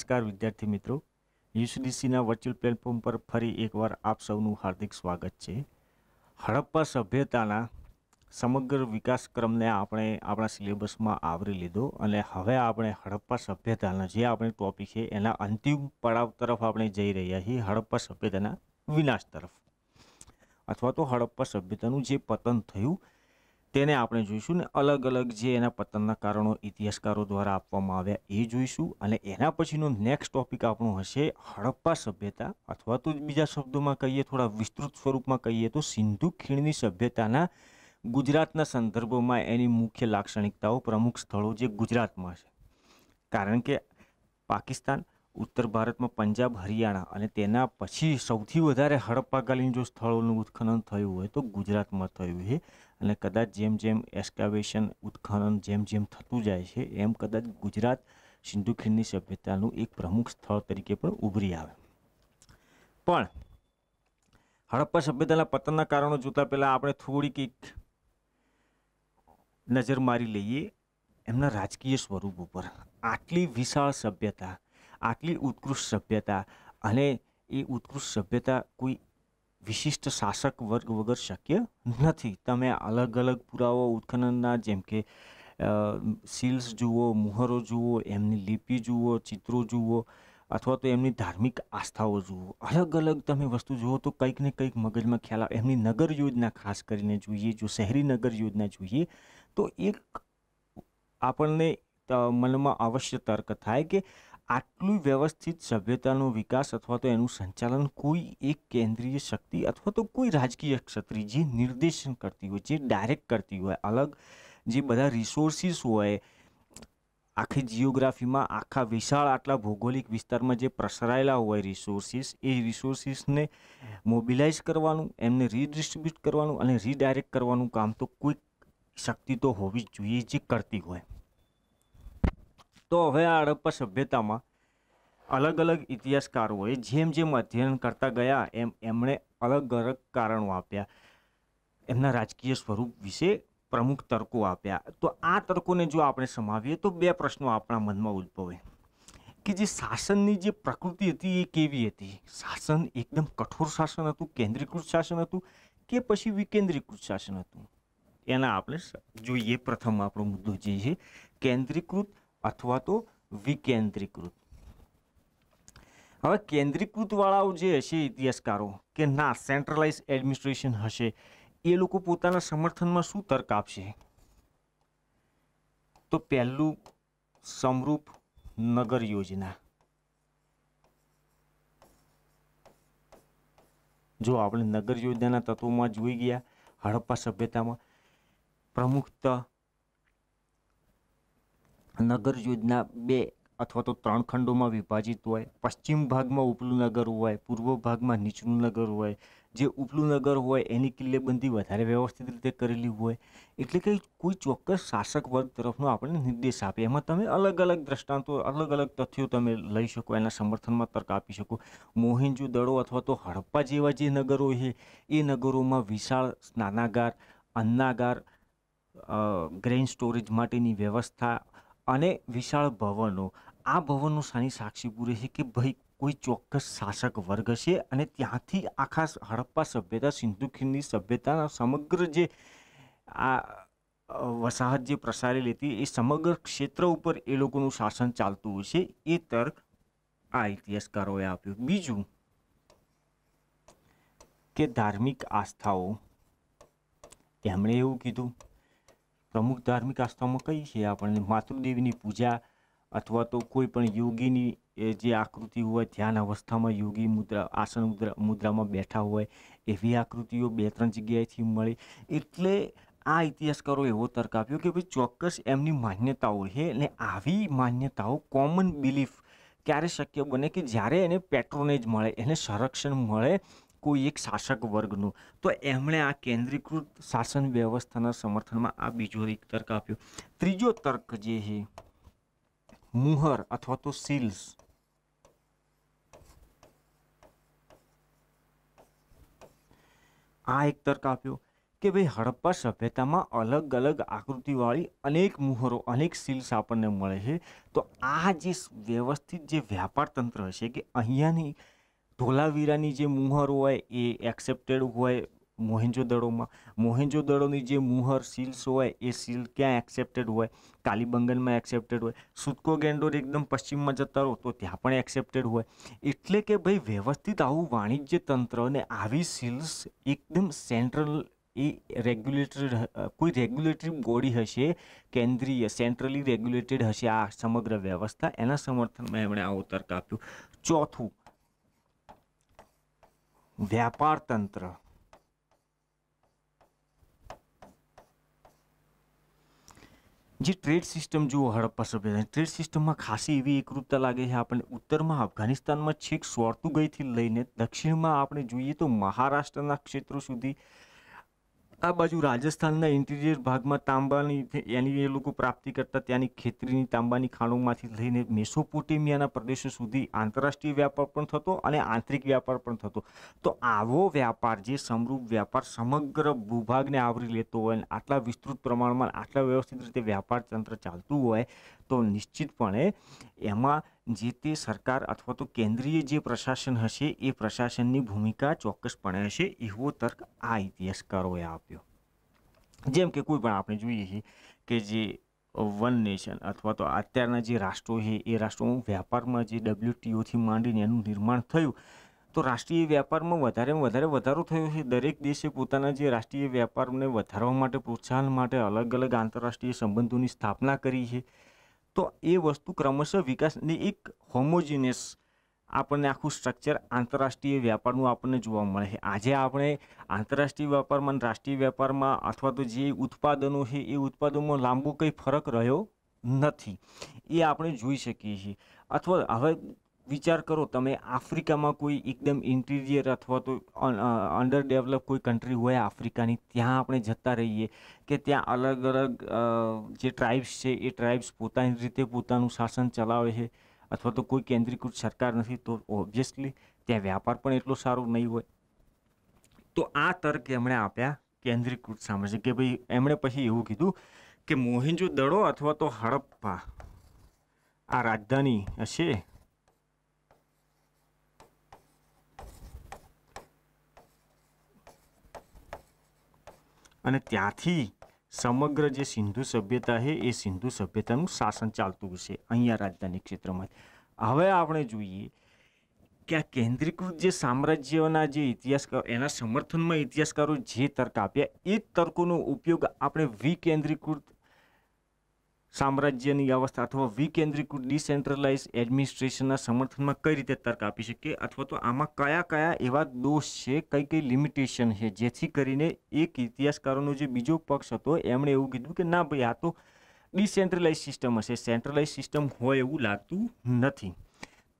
નમસ્કાર વિદ્યાર્થી મિત્રો, યુસીડીસીના વર્ચ્યુઅલ પ્લેટફોર્મ પર ફરી એકવાર આપ સૌનું હાર્દિક સ્વાગત છે. હડપ્પા સભ્યતાના સમગ્ર વિકાસક્રમને આપણે આપણા સિલેબસમાં આવરી લીધો અને હવે આપણે હડપ્પા સભ્યતાના જે આપણે ટોપિક છે એના અંતિમ પડાવ તરફ આપણે જઈ રહ્યા છીએ, હડપ્પા સભ્યતાના વિનાશ તરફ અથવા તો હડપ્પા સભ્યતાનું જે પતન થયું તેને આપણે જોઈશું ને અલગ અલગ જે એના પતનના કારણો ઇતિહાસકારો દ્વારા આપવામાં આવ્યા એ જોઈશું. અને એના પછીનો નેક્સ્ટ ટોપિક આપણો હશે હડપ્પા સભ્યતા અથવા તો બીજા શબ્દોમાં કહીએ, થોડા વિસ્તૃત સ્વરૂપમાં કહીએ તો સિંધુ ખીણની સભ્યતાના ગુજરાતના સંદર્ભમાં એની મુખ્ય લાક્ષણિકતાઓ, પ્રમુખ સ્થળો જે ગુજરાતમાં છે. કારણ કે પાકિસ્તાન, ઉત્તર ભારતમાં પંજાબ, હરિયાણા અને તેના પછી સૌથી વધારે હડપ્પાકાલીન જો સ્થળોનું ઉત્ખનન થયું હોય તો ગુજરાતમાં થયું છે. અને કદાચ જેમ જેમ એસ્કાવેશન ઉત્ખનન જેમ જેમ થતું જાય છે એમ કદાચ ગુજરાત સિંધુ ખીણની સભ્યતાનું એક પ્રમુખ સ્થળ તરીકે પણ ઉભરી આવે. પણ હડપ્પા સભ્યતાના પતનના કારણો જોતા પહેલા આપણે થોડીક એક નજર મારી લઈએ એમના રાજકીય સ્વરૂપ ઉપર. આટલી વિશાળ સભ્યતા, આટલી ઉત્કૃષ્ટ સભ્યતા, અને એ ઉત્કૃષ્ટ સભ્યતા કોઈ વિશિષ્ટ શાસક વર્ગ વગર શક્ય નથી. તમે અલગ અલગ પુરાવો ઉત્ખનનના જેમ કે સીલ્સ જુઓ, મુહરો જુઓ, એમની લિપિ જુઓ, ચિત્રો જુઓ અથવા તો એમની ધાર્મિક આસ્થાઓ જુઓ, અલગ અલગ તમે વસ્તુ જુઓ તો કંઈક ને કંઈક મગજમાં ખ્યાલ આવે. એમની નગર યોજના ખાસ કરીને જોઈએ, જો શહેરી નગર યોજના જોઈએ તો એક આપણને મનમાં અવશ્ય તર્ક થાય કે આટલું વ્યવસ્થિત સભ્યતાનો વિકાસ અથવા તો એનું સંચાલન કોઈ એક કેન્દ્રીય શક્તિ અથવા તો કોઈ રાજકીય ક્ષત્રિય જે નિર્દેશન કરતી હોય, જે ડાયરેક્ટ કરતી હોય, અલગ જે બધા રિસોર્સિસ હોય આખી જિયોગ્રાફીમાં, આખા વિશાળ આટલા ભૌગોલિક વિસ્તારમાં જે પ્રસરાયેલા હોય રિસોર્સિસ, એ રિસોર્સિસને મોબિલાઇઝ કરવાનું, એમને રીડિસ્ટ્રીબ્યુટ કરવાનું અને રીડાયરેક્ટ કરવાનું કામ તો કોઈ શક્તિ તો હોવી જ જોઈએ જે કરતી હોય. તો હવે આ હડપ્પા સભ્યતામાં અલગ અલગ ઇતિહાસકારોએ જેમ જેમ અધ્યયન કરતા ગયા એમ એમણે અલગ અલગ કારણો આપ્યા, એમના રાજકીય સ્વરૂપ વિશે પ્રમુખ તર્કો આપ્યા. તો આ તર્કોને જો આપણે સમાવીએ તો બે પ્રશ્નો આપણા મનમાં ઉદ્ભવે કે જે શાસનની જે પ્રકૃતિ હતી એ કેવી હતી. શાસન એકદમ કઠોર શાસન હતું, કેન્દ્રીકૃત શાસન હતું કે પછી વિકેન્દ્રીકૃત શાસન હતું? એના આપણે જોઈએ. પ્રથમ આપણો મુદ્દો જે છે કેન્દ્રીકૃત અથવા તો વિકેન્દ્રીકૃત. હવે કેન્દ્રીકૃત વાળાઓ જે હશે ઇતિહાસકારો કે ના સેન્ટ્રલાઇઝ એડમિનિસ્ટ્રેશન હશે, એ લોકો પોતાના સમર્થનમાં શું તર્ક આપશે? તો પહેલું સમરૂપ નગર યોજના. જો આપણે નગર યોજનાના તત્વોમાં જોઈ ગયા હડપ્પા સભ્યતામાં પ્રમુખતઃ નગર યોજના 2 અથવા તો 3 ખંડોમાં વિભાજિત હોય. પશ્ચિમ ભાગમાં ઉપલું નગર હોય, પૂર્વ ભાગમાં નીચલું નગર હોય. જે ઉપલું નગર હોય એની કિલ્લેબંધી વધારે વ્યવસ્થિત રીતે કરેલી હોય, એટલે કે કોઈ ચોક્કસ શાસક વર્ગ તરફનો આપણને નિર્દેશ આપે. એમાં તમે અલગ અલગ દ્રષ્ટાંતો, અલગ અલગ તથ્યો તમે લઈ શકો, એના સમર્થનમાં તર્ક આપી શકો. મોહેંજો-દડો અથવા તો હડપ્પા જેવા જે નગરો છે એ નગરોમાં વિશાળ સ્નાનાગાર, અન્નાગાર, ગ્રેઇન સ્ટોરેજ માટેની વ્યવસ્થા અને વિશાળ ભવનો. આ ભવનો શાની સાક્ષી પૂરે છે કે ભાઈ કોઈ ચોક્કસ શાસક વર્ગ હશે અને ત્યાંથી આખા હડપ્પા સભ્યતા, સિંધુ ખીણની સભ્યતાના સમગ્ર જે આ વસાહત જે પ્રસારેલી હતી એ સમગ્ર ક્ષેત્ર ઉપર એ લોકોનું શાસન ચાલતું હશે. એ તર્ક આ ઇતિહાસકારોએ આપ્યો. બીજું કે ધાર્મિક આસ્થાઓ. તેમણે એવું કીધું પ્રમુખ ધાર્મિક આસ્થામાં કઈ છે? આપણને માતૃદેવીની પૂજા અથવા તો કોઈ પણ યોગીની જે આકૃતિ હોય, ધ્યાન અવસ્થામાં યોગી મુદ્રા, આસન મુદ્રામાં બેઠા હોય એવી આકૃતિઓ 2-3 જગ્યાએથી મળી. એટલે આ ઇતિહાસકારો એવો તર્ક આપ્યો કે ભાઈ ચોક્કસ એમની માન્યતાઓ છે અને આવી માન્યતાઓ કોમન બિલીફ ક્યારે શક્ય બને કે જ્યારે એને પેટ્રોનેજ મળે, એને સંરક્ષણ મળે કોઈ એક શાસક વર્ગનું. તો એમણે આ કેન્દ્રીકૃત શાસન વ્યવસ્થાના સમર્થનમાં આ બીજો એક તર્ક આપ્યો. ત્રીજો તર્ક જે છે મુહર અથવા તો સીલ્સ. આ એક તર્ક આપ્યો કે ભાઈ હડપ્પા સભ્યતામાં અલગ અલગ આકૃતિવાળી અનેક મુહરો, અનેક સીલ્સ આપણને મળે છે. તો આ જે વ્યવસ્થિત જે વ્યાપાર તંત્ર હશે કે અહીંયાની ધોલાવીરાની જે મુહર હોય એ એક્સેપ્ટેડ હોય મોહેન્જોદડોમાં, મોહેન્જોદડોની જે મુહર સીલ્સ હોય એ સીલ ક્યાં એક્સેપ્ટેડ હોય, કાલીબંગનમાં એક્સેપ્ટેડ હોય, સુતકો ગેન્ડોર એકદમ પશ્ચિમમાં જતા રહો તો ત્યાં પણ એક્સેપ્ટેડ હોય. એટલે કે ભાઈ વ્યવસ્થિત આવું વાણિજ્ય તંત્ર અને આવી સીલ્સ એકદમ સેન્ટ્રલ એ રેગ્યુલેટરી કોઈ રેગ્યુલેટરી બોડી હશે, કેન્દ્રીય સેન્ટ્રલી રેગ્યુલેટેડ હશે આ સમગ્ર વ્યવસ્થા, એના સમર્થનમાં એમણે આવો તર્ક આપ્યો. ચોથું, વ્યાપાર તંત્ર. જે ટ્રેડ સિસ્ટમ જુઓ હડપ્પા સભ્યતા, ટ્રેડ સિસ્ટમમાં ખાસી એવી એકરૂપતા લાગે છે આપણને. ઉત્તરમાં અફઘાનિસ્તાનમાં છેક સોર્તુગઈથી લઈને દક્ષિણમાં આપણે જોઈએ તો મહારાષ્ટ્રના ક્ષેત્રો સુધી, આ બાજુ રાજસ્થાનના ઇન્ટિરિયર ભાગમાં તાંબાની એની એ લોકો પ્રાપ્તિ કરતા, ત્યાંની ખેતરીની તાંબાની ખાણોમાંથી લઈને મેસોપોટેમિયાના પ્રદેશો સુધી આંતરરાષ્ટ્રીય વ્યાપાર પણ થતો અને આંતરિક વ્યાપાર પણ થતો. તો આવો વ્યાપાર, જે સમૃદ્ધ વ્યાપાર સમગ્ર ભૂભાગને આવરી લેતો હોય અને આટલા વિસ્તૃત પ્રમાણમાં આટલા વ્યવસ્થિત રીતે વ્યાપાર તંત્ર ચાલતું હોય તો નિશ્ચિતપણે એમાં જે તે સરકાર અથવા તો કેન્દ્રીય જે પ્રશાસન હશે એ પ્રશાસનની ભૂમિકા ચોક્કસપણે હશે, એવો તર્ક આ ઇતિહાસકારોએ આપ્યો. જેમ કે કોઈ પણ આપણે જોઈએ છીએ કે જે વન નેશન અથવા તો અત્યારના જે રાષ્ટ્રો છે એ રાષ્ટ્રોમાં વ્યાપારમાં જે WTOથી માંડીને એનું નિર્માણ થયું તો રાષ્ટ્રીય વ્યાપારમાં વધારે વધારો થયો છે. દરેક દેશે પોતાના જે રાષ્ટ્રીય વ્યાપારને વધારવા માટે, પ્રોત્સાહન માટે અલગ અલગ આંતરરાષ્ટ્રીય સંબંધોની સ્થાપના કરી છે. તો એ વસ્તુ ક્રમશઃ વિકાસની એક હોમોજીનિયસ આપણને આખું સ્ટ્રક્ચર આંતરરાષ્ટ્રીય વ્યાપારનું આપણને જોવા મળે છે. આજે આપણે આંતરરાષ્ટ્રીય વ્યાપારમાં અને રાષ્ટ્રીય વ્યાપારમાં અથવા તો જે ઉત્પાદનો છે એ ઉત્પાદનોમાં લાંબો કંઈ ફરક રહ્યો નથી, એ આપણે જોઈ શકીએ છીએ. અથવા હવે વિચાર કરો તમે, આફ્રિકામાં કોઈ એકદમ ઇન્ટિરિયર અથવા તો અંડર ડેવલપ કોઈ કન્ટ્રી હોય આફ્રિકાની, ત્યાં આપણે જતા રહીએ કે ત્યાં અલગ અલગ જે ટ્રાઇબ્સ છે એ ટ્રાઇબ્સ પોતાની રીતે પોતાનું શાસન ચલાવે છે અથવા તો કોઈ કેન્દ્રીકૃત સરકાર નથી, તો ઓબ્વિયસલી ત્યાં વ્યાપાર પણ એટલો સારો નહીં હોય. તો આ તર્ક એમણે આપ્યા કેન્દ્રીકૃત સામ્રાજ્ય કે ભાઈ એમણે પછી એવું કીધું કે મોહેન્જોદડો અથવા તો હડપ્પા આ રાજધાની હશે અને ત્યાંથી સમગ્ર જે સિંધુ સભ્યતા છે એ સિંધુ સભ્યતાનું શાસન ચાલતું હશે અહીંયા રાજધાની ક્ષેત્રમાં. હવે આપણે જોઈએ કે આ કેન્દ્રીકૃત જે સામ્રાજ્યના જે ઇતિહાસકારો, એના સમર્થનમાં ઇતિહાસકારો જે તર્ક આપ્યા એ જ તર્કોનો ઉપયોગ આપણે વિકેન્દ્રીકૃત સામ્રાજ્યની અવસ્થા અથવા વિકેન્દ્રીકૃત ડિસેન્ટ્રલાઇઝ એડમિનિસ્ટ્રેશનના સમર્થનમાં કઈ રીતે તર્ક આપી શકીએ અથવા તો આમાં કયા કયા એવા દોષ છે, કઈ કઈ લિમિટેશન છે, જેથી કરીને એક ઇતિહાસકારોનો જે બીજો પક્ષ હતો એમણે એવું કીધું કે ના ભાઈ આ તો ડિસેન્ટ્રલાઇઝ સિસ્ટમ હશે, સેન્ટ્રલાઇઝ સિસ્ટમ હોય એવું લાગતું નથી.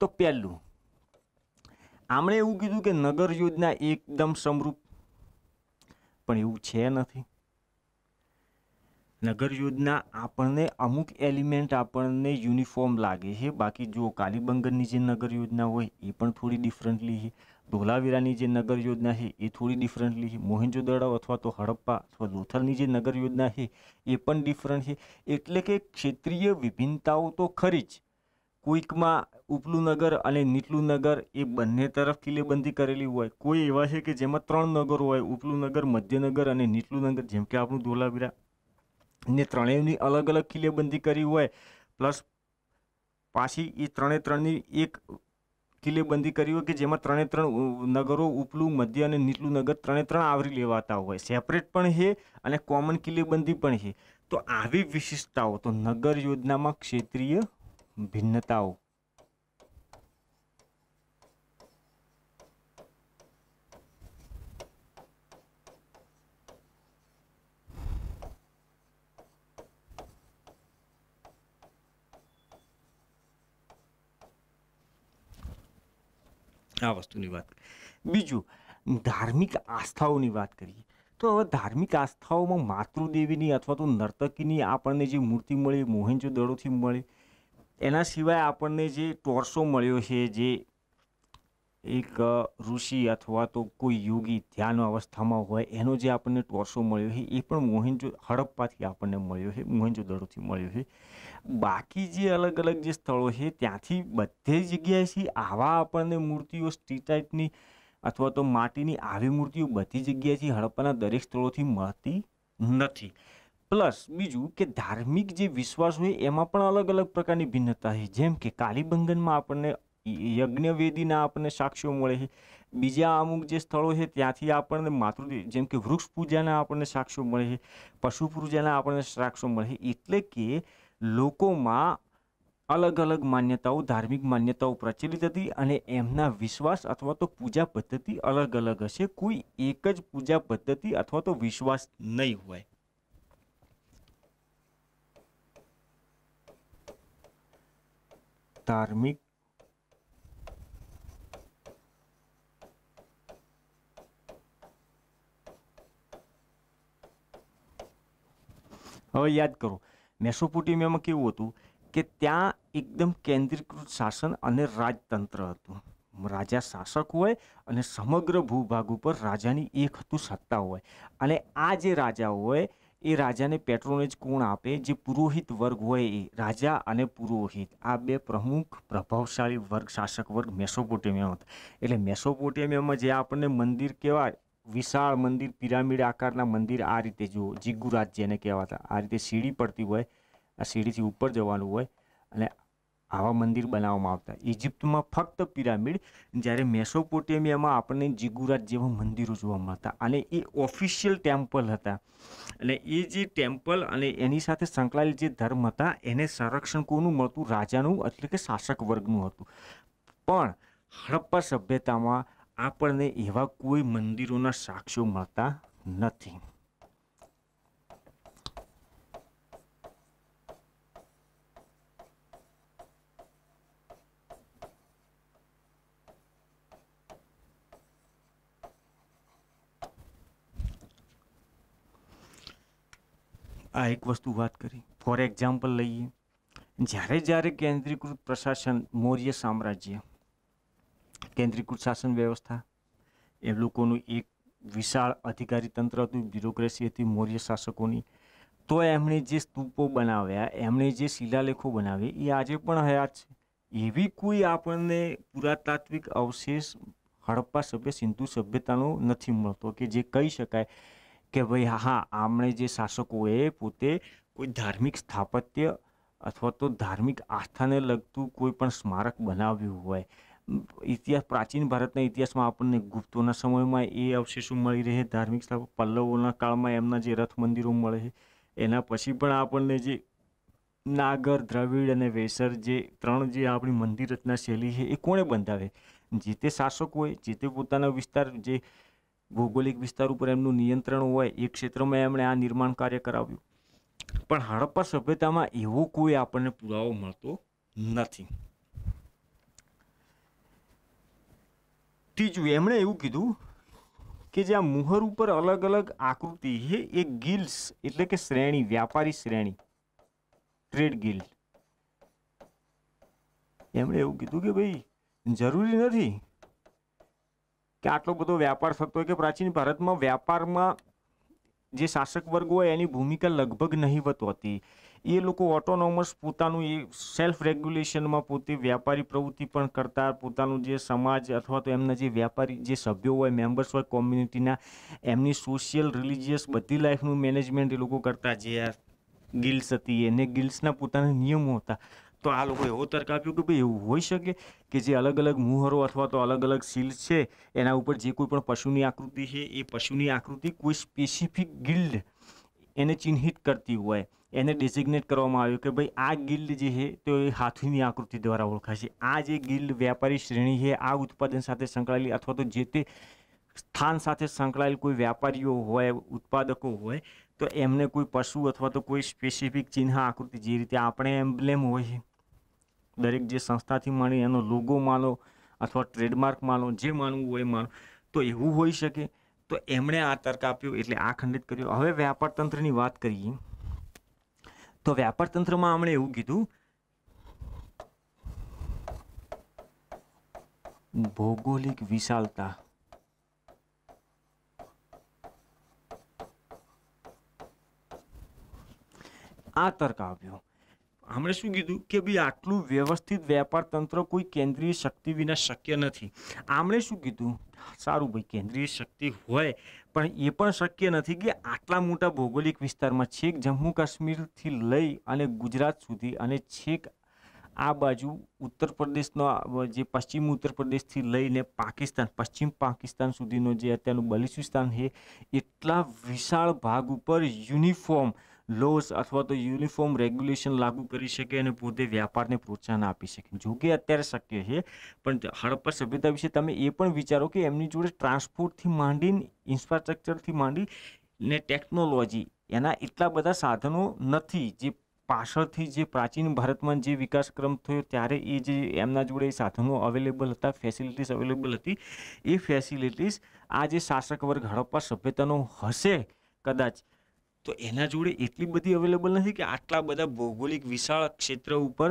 તો પહેલું આમણે એવું કીધું કે નગર યોજના એકદમ સમૃદ્ધ, પણ એવું છે નથી. નગર યોજના આપણને અમુક એલિમેન્ટ આપણને યુનિફોર્મ લાગે છે, બાકી જો કાલીબંગનની જે નગર યોજના હોય એ પણ થોડી ડિફરન્ટલી છે, ધોલાવીરાની જે નગર યોજના છે એ થોડી ડિફરન્ટલી છે, મોહેન્જોદડો અથવા તો હડપ્પા અથવા લોથલની જે નગર યોજના છે એ પણ ડિફરન્ટ છે. એટલે કે ક્ષેત્રીય વિભિન્નતાઓ તો ખરી જ, કોઈકમાં ઉપલું નગર અને નીચલું નગર એ બંને તરફ કિલ્લેબંધી કરેલી હોય, કોઈ એવા છે કે જેમાં 3 નગરો હોય, ઉપલું નગર, મધ્ય નગર અને નીચલું નગર, જેમ કે આપણું ધોલાવીરા, ને ત્રણેયની અલગ અલગ કિલ્લેબંધી કરી હોય, પ્લસ પાછી એ ત્રણેની એક કિલ્લેબંધી કરી હોય કે જેમાં 3 નગરો ઉપલું, મધ્ય અને નીચલું નગર 3 આવરી લેવાતા હોય, સેપરેટ પણ છે અને કોમન કિલ્લેબંધી પણ છે. તો આવી વિશિષ્ટતાઓ, તો નગર યોજનામાં ક્ષેત્રીય ભિન્નતાઓ આ વસ્તુની વાત. બીજું, ધાર્મિક આસ્થાઓની વાત કરીએ તો હવે ધાર્મિક આસ્થાઓમાં માતૃદેવીની અથવા તો નર્તકીની આપણને જે મૂર્તિ મળી મોહેન્જોદડોથી મળી, એના સિવાય આપણને જે ટોર્સો મળ્યો છે, જે એક ઋષિ અથવા તો કોઈ યોગી ધ્યાન અવસ્થામાં હોય એનો જે આપણને ટોર્સો મળ્યો છે એ પણ મોહેન્જો હડપ્પાથી આપણને મળ્યો છે, મોહેન્જોદડોથી મળ્યો છે. બાકી જે અલગ અલગ જે સ્થળો છે ત્યાંથી બધે જગ્યાએથી આવા આપણને મૂર્તિઓ સ્ટ્રીટાઇટની અથવા તો માટીની આવી મૂર્તિઓ બધી જગ્યાએથી હડપ્પાના દરેક સ્થળોથી મળતી નથી. પ્લસ બીજું કે ધાર્મિક જે વિશ્વાસ હોય એમાં પણ અલગ અલગ પ્રકારની ભિન્નતા છે. જેમ કે કાલીબંગનમાં આપણને યજ્ઞવેદીના આપણને સાક્ષ્યો મળે છે. બીજા અમુક જે સ્થળો છે ત્યાંથી આપણને માતૃદેવ જેમ કે વૃક્ષ પૂજાના આપણને સાક્ષ્યો મળે છે, પશુ પૂજાના આપણને સાક્ષ્યો મળે છે. એટલે કે લોકોમાં અલગ અલગ માન્યતાઓ, ધાર્મિક માન્યતાઓ પ્રચલિત હતી અને એમના વિશ્વાસ અથવા તો પૂજા પદ્ધતિ અલગ અલગ હશે. કોઈ એક જ પૂજા પદ્ધતિ અથવા તો વિશ્વાસ નહીં હોય. ધાર્મિક હવે યાદ કરો મેસોપોટેમિયામાં કેવું હતું કે ત્યાં એકદમ કેન્દ્રીકૃત શાસન અને રાજતંત્ર હતું. રાજા શાસક હોય અને સમગ્ર ભૂભાગ ઉપર રાજાની એક હતું સત્તા હોય. અને આ જે રાજા હોય એ રાજાને પેટ્રોનેજ કોણ આપે? જે પુરોહિત વર્ગ હોય એ રાજા અને પુરોહિત આ બે પ્રમુખ પ્રભાવશાળી વર્ગ, શાસક વર્ગ મેસોપોટેમિયામાં હતા. એટલે મેસોપોટેમિયામાં જે આપણને મંદિર કહેવાય, વિશાળ મંદિર, પિરામિડ આકારના મંદિર, આ રીતે જુઓ, જીગુરાત જેને કહેવાતા, આ રીતે સીડી પડતી હોય, આ સીડીથી ઉપર જવાનું હોય અને આવા મંદિર બનાવવામાં આવતા. ઇજિપ્તમાં ફક્ત પિરામિડ, જ્યારે મેસોપોટેમિયામાં આપણને જીગુરાત જેવા મંદિરો જોવા મળતા અને એ ઓફિશિયલ ટેમ્પલ હતા. અને એ જે ટેમ્પલ અને એની સાથે સંકળાયેલ જે ધર્મ હતા એને સંરક્ષણ કોનું મળતું? રાજાનું, એટલે કે શાસક વર્ગનું હતું. પણ હડપ્પા સભ્યતામાં આપણને એવા કોઈ મંદિરોના સાક્ષ્યો મળતા નથી. આ એક વસ્તુ વાત કરી. ફોર એક્ઝામ્પલ લઈએ, જ્યારે કેન્દ્રીકૃત પ્રશાસન, મૌર્ય સામ્રાજ્ય, કેન્દ્રીકૃત શાસન વ્યવસ્થા, એ લોકોનું એક વિશાળ અધિકારી તંત્ર હતું, બ્યુરોક્રેસી હતી મૌર્ય શાસકોની. તો એમણે જે સ્તૂપો બનાવ્યા, એમણે જે શિલાલેખો બનાવ્યા, એ આજે પણ હયાત છે. એવી કોઈ આપણને પુરાતાત્વિક અવશેષ હડપ્પા સિંધુ સભ્યતાનો નથી મળતો કે જે કહી શકાય કે ભાઈ હા, આમણે જે શાસકોએ પોતે કોઈ ધાર્મિક સ્થાપત્ય અથવા તો ધાર્મિક આસ્થાને લગતું કોઈ પણ સ્મારક બનાવ્યું હોય. ઇતિહાસ, પ્રાચીન ભારતના ઇતિહાસમાં આપણને ગુપ્તોના સમયમાં એ અવશેષો મળી રહે, ધાર્મિક સ્થાપક, પલ્લવોના કાળમાં એમના જે રથ મંદિરો મળે છે. એના પછી પણ આપણને જે નાગર, દ્રવિડ અને વેસર જે ત્રણ જે આપણી મંદિર રચના શૈલી છે એ કોણે બંધાવે? જે તે શાસકોએ, જે તે પોતાના વિસ્તાર, જે ભૌગોલિક વિસ્તાર ઉપર એમનું નિયંત્રણ હોય એ ક્ષેત્રમાં એમણે આ નિર્માણ કાર્ય કરાવ્યું. પણ હડપ્પા સભ્યતામાં એવો કોઈ આપણને પુરાવો મળતો નથી. ત્રીજું, એમણે એવું કીધું કે જે આ મુહર ઉપર અલગ અલગ આકૃતિ છે એ ગિલ્ડ્સ એટલે કે શ્રેણી, વ્યાપારી શ્રેણી, ટ્રેડ ગિલ્ડ. એમણે એવું કીધું કે ભાઈ જરૂરી નથી કે આટલો બધો વ્યાપાર થતો હોય, કે પ્રાચીન ભારતમાં વ્યાપારમાં જે શાસક વર્ગ હોય એની ભૂમિકા લગભગ નહીવત હોતી. એ લોકો ઓટોનોમસ પોતાનું એ સેલ્ફ રેગ્યુલેશનમાં પોતે વ્યાપારી પ્રવૃત્તિ પણ કરતા. પોતાનું જે સમાજ અથવા તો એમના જે વ્યાપારી જે સભ્યો હોય, મેમ્બર્સ હોય કોમ્યુનિટીના, એમની સોશિયલ, રિલિજિયસ બધી લાઈફનું મેનેજમેન્ટ એ લોકો કરતા. જે ગિલ્ડ્સ હતી એને ગિલ્ડ્સના પોતાના નિયમો હતા. તો આ લોકો એવો તર્ક આપ્યો કે ભાઈ એવું હોઈ શકે કે જે અલગ અલગ મુહરો અથવા તો અલગ અલગ સીલ્સ છે એના ઉપર જે કોઈ પણ પશુની આકૃતિ છે એ પશુની આકૃતિ કોઈ સ્પેસિફિક ગિલ્ડ એને ચિહ્નિત કરતી હોય, એને ડેઝિગ્નેટ કરવામાં આવ્યું કે ભાઈ આ ગિલ્ડ જે છે તો એ હાથીની આકૃતિ દ્વારા ઓળખાશે. આ જે ગિલ્ડ વ્યાપારી શ્રેણી છે આ ઉત્પાદન સાથે સંકળાયેલી અથવા તો જે તે સ્થાન સાથે સંકળાયેલ કોઈ વ્યાપારીઓ હોય, ઉત્પાદકો હોય, તો એમને કોઈ પશુ અથવા તો કોઈ સ્પેસિફિક ચિહ્ન, આકૃતિ, જે રીતે આપણે એમ્બ્લેમ હોય છે દરેક જે સંસ્થાથી માની એનો લોગો માનો અથવા ટ્રેડમાર્ક માનો, જે માનવું હોય માનો, તો એવું હોઈ શકે. તો એમણે આ તર્ક આપ્યો એટલે આ ખંડિત કર્યો. હવે વ્યાપાર તંત્રની વાત કરીએ તો વ્યાપાર તંત્રમાં એમણે એવું કીધું ભૌગોલિક વિશાળતા આ તર્ક આવ્યો. આપણે શું કીધું કે ભાઈ આટલું વ્યવસ્થિત વ્યાપાર તંત્ર કોઈ કેન્દ્રીય શક્તિ વિના શક્ય નથી. આમણે શું કીધું, સારું ભાઈ કેન્દ્રીય શક્તિ હોય પણ એ પણ શક્ય નથી કે આટલા મોટા ભૌગોલિક વિસ્તારમાં છેક જમ્મુ કાશ્મીરથી લઈ અને ગુજરાત સુધી અને છેક આ બાજુ ઉત્તર પ્રદેશનો જે પશ્ચિમ ઉત્તર પ્રદેશથી લઈને પાકિસ્તાન પશ્ચિમ પાકિસ્તાન સુધીનો જે અત્યારનું બલુચિસ્તાન છે એટલા વિશાળ ભાગ ઉપર યુનિફોર્મ લોઝ અથવા તો યુનિફોર્મ રેગ્યુલેશન લાગુ કરી શકે અને પોતે વ્યાપારને પ્રોત્સાહન આપી શકે. જો કે અત્યારે શક્ય છે, પણ હડપ્પા સભ્યતા વિશે તમે એ પણ વિચારો કે એમની જોડે ટ્રાન્સપોર્ટથી માંડીને ઇન્ફ્રાસ્ટ્રક્ચરથી માંડી ને ટેકનોલોજી એના એટલા બધા સાધનો નથી જે પાછળથી જે પ્રાચીન ભારતમાં જે વિકાસક્રમ થયો ત્યારે એ જે એમના જોડે સાધનો અવેલેબલ હતા, ફેસિલિટીઝ અવેલેબલ હતી, એ ફેસિલિટીઝ આ જે શાસક વર્ગ હડપ્પા સભ્યતાનો હશે કદાચ, તો એના જોડે એટલી બધી અવેલેબલ નથી કે આટલા બધા ભૌગોલિક વિશાળ ક્ષેત્ર ઉપર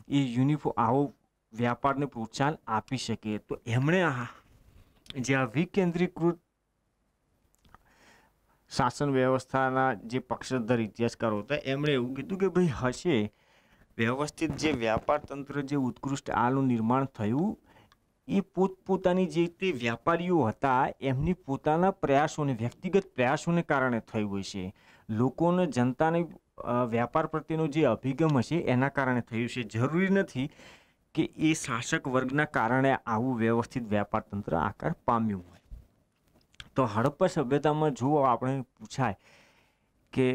એ યુનિફોર્મ આવો વ્યાપારને પ્રોત્સાહન આપી શકે. તો એમણે જે આ વિકેન્દ્રીકૃત શાસન વ્યવસ્થાના જે પક્ષધર ઇતિહાસકારો હતા એમણે એવું કીધું કે ભાઈ હશે વ્યવસ્થિત જે વ્યાપાર તંત્ર જે ઉત્કૃષ્ટ આનું નિર્માણ થયું એ પોતપોતાની જે તે વ્યાપારીઓ હતા એમની પોતાના પ્રયાસોને વ્યક્તિગત પ્રયાસોને કારણે થયું હોય છે. લોકોને જનતાને વ્યાપાર પ્રત્યેનો જે અભિગમ હશે એના કારણે થયું છે. જરૂરી નથી કે એ શાસક વર્ગના કારણે આવું વ્યવસ્થિત વ્યાપાર તંત્ર આકાર પામ્યું હોય. તો હડપ્પા સભ્યતામાં જો આપણે પૂછાય કે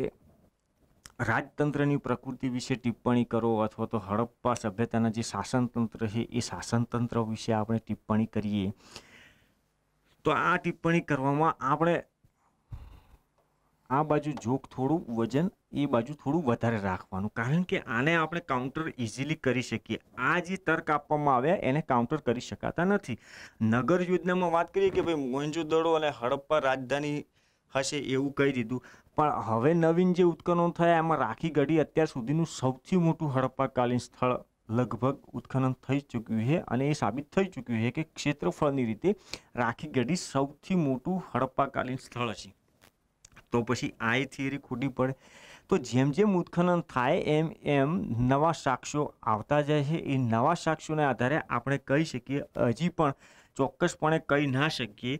રાજતંત્રની પ્રકૃતિ વિશે ટિપ્પણી કરો અથવા તો હડપ્પા સભ્યતાના જે શાસનતંત્ર છે એ શાસનતંત્ર વિશે આપણે ટિપ્પણી કરીએ, તો આ ટિપ્પણી કરવામાં આપણે આ બાજુ જોક થોડું વજન એ બાજુ થોડું વધારે રાખવાનું, કારણ કે આને આપણે કાઉન્ટર ઇઝીલી કરી શકીએ. આ જે તર્ક આપવામાં આવ્યા એને કાઉન્ટર કરી શકાતા નથી. નગર યોજનામાં વાત કરીએ કે ભાઈ મોહેંજો-દડો અને હડપ્પા રાજધાની હશે એવું કહી દીધું, પણ હવે નવીન જે ઉત્ખનનો થયા એમાં રાખી ગઢી અત્યાર સુધીનું સૌથી મોટું હડપ્પાકાલીન સ્થળ લગભગ ઉત્ખનન થઈ ચૂક્યું છે અને એ સાબિત થઈ ચૂક્યું છે કે ક્ષેત્રફળની રીતે રાખી ગઢી સૌથી મોટું હડપ્પાકાલીન સ્થળ છે. તો પછી આ થિયરી ખોટી પડે. તો જેમ જેમ ઉત્ખનન થાય એમ એમ નવા સાક્ષ્યો આવતા જાય છે. એ નવા સાક્ષ્યોના આધારે આપણે કહી શકીએ, હજી પણ ચોક્કસપણે કહી ના શકીએ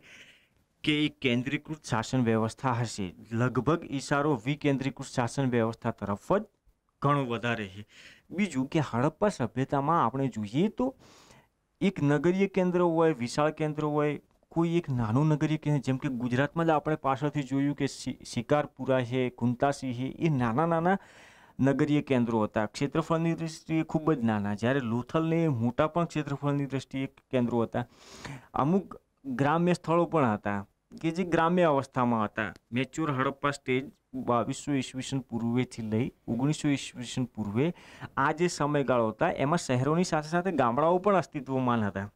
કે એ કેન્દ્રીકૃત શાસન વ્યવસ્થા હશે. લગભગ ઈશારો વિકેન્દ્રીકૃત શાસન વ્યવસ્થા તરફ જ ઘણો વધારે છે. બીજું કે હડપ્પા સભ્યતામાં આપણે જોઈએ તો એક નગરીય કેન્દ્ર હોય, વિશાળ કેન્દ્ર હોય, કોઈ એક નાનું નગરીય કેન્દ્ર, જેમ કે ગુજરાતમાં જ આપણે પાછળથી જોયું કે શિકારપુરા છે, કુંતાસી છે, એ નાના નાના નગરીય કેન્દ્રો હતા. ક્ષેત્રફળની દૃષ્ટિએ ખૂબ જ નાના, જ્યારે લોથલને મોટા પણ ક્ષેત્રફળની દ્રષ્ટિએ કેન્દ્રો હતા. અમુક ગ્રામ્ય સ્થળો પણ હતા કે જે ગ્રામ્ય અવસ્થામાં હતા. મેચ્યોર હડપ્પા સ્ટેજ 2200 ઈસવીસન પૂર્વેથી લઈ 1900 ઈસવીસન પૂર્વે આ જે સમયગાળો હતા એમાં શહેરોની સાથે સાથે ગામડાઓ પણ અસ્તિત્વમાન હતા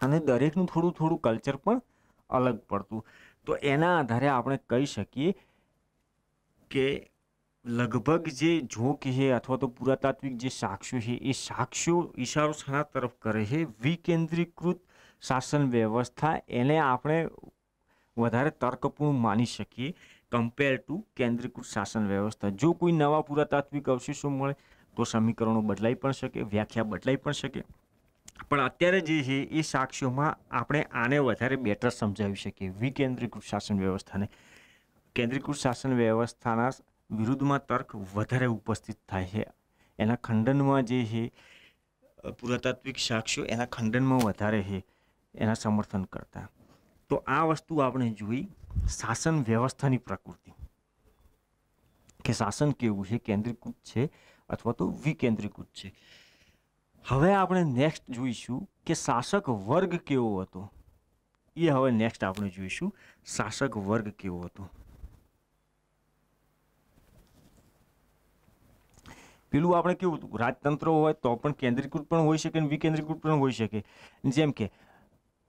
અને દરેકનું થોડું થોડું કલ્ચર પણ અલગ પડતું. તો એના આધારે આપણે કહી શકીએ કે લગભગ જે જોક છે અથવા તો પુરાતાત્વિક જે સાક્ષ્યો છે એ સાક્ષ્યો ઈશારો શાના તરફ કરે છે? વિકેન્દ્રીકૃત શાસન વ્યવસ્થા, એને આપણે વધારે તર્કપૂર્ણ માની શકીએ કમ્પેર ટુ કેન્દ્રીકૃત શાસન વ્યવસ્થા. જો કોઈ નવા પુરાતાત્વિક અવશેષો મળે તો સમીકરણો બદલાઈ પણ શકે, વ્યાખ્યા બદલાઈ પણ શકે, પણ અત્યારે જે છે એ સાક્ષ્યોમાં આપણે આને વધારે બેટર સમજાવી શકીએ વિકેન્દ્રીકૃત શાસન વ્યવસ્થાને. કેન્દ્રીકૃત શાસન વ્યવસ્થાના વિરુદ્ધમાં તર્ક વધારે ઉપસ્થિત થાય છે. એના ખંડનમાં જે છે પુરાતાત્વિક સાક્ષ્યો એના ખંડનમાં વધારે છે એના સમર્થન કરતા. તો આ વસ્તુ આપણે જોઈ શાસન વ્યવસ્થાની પ્રકૃતિ, કે શાસન કેવું છે, કેન્દ્રીકૃત છે અથવા તો વિકેન્દ્રીકૃત છે. હવે આપણે નેક્સ્ટ જોઈશું કે શાસક વર્ગ કેવો હતો. એ હવે નેક્સ્ટ આપણે જોઈશું શાસક વર્ગ કેવો હતો. પેલું આપણે કેવું હતું, રાજતંત્ર હોય તો પણ કેન્દ્રીકૃત પણ હોઈ શકે અને વિકેન્દ્રીકૃત પણ હોઈ શકે. જેમ કે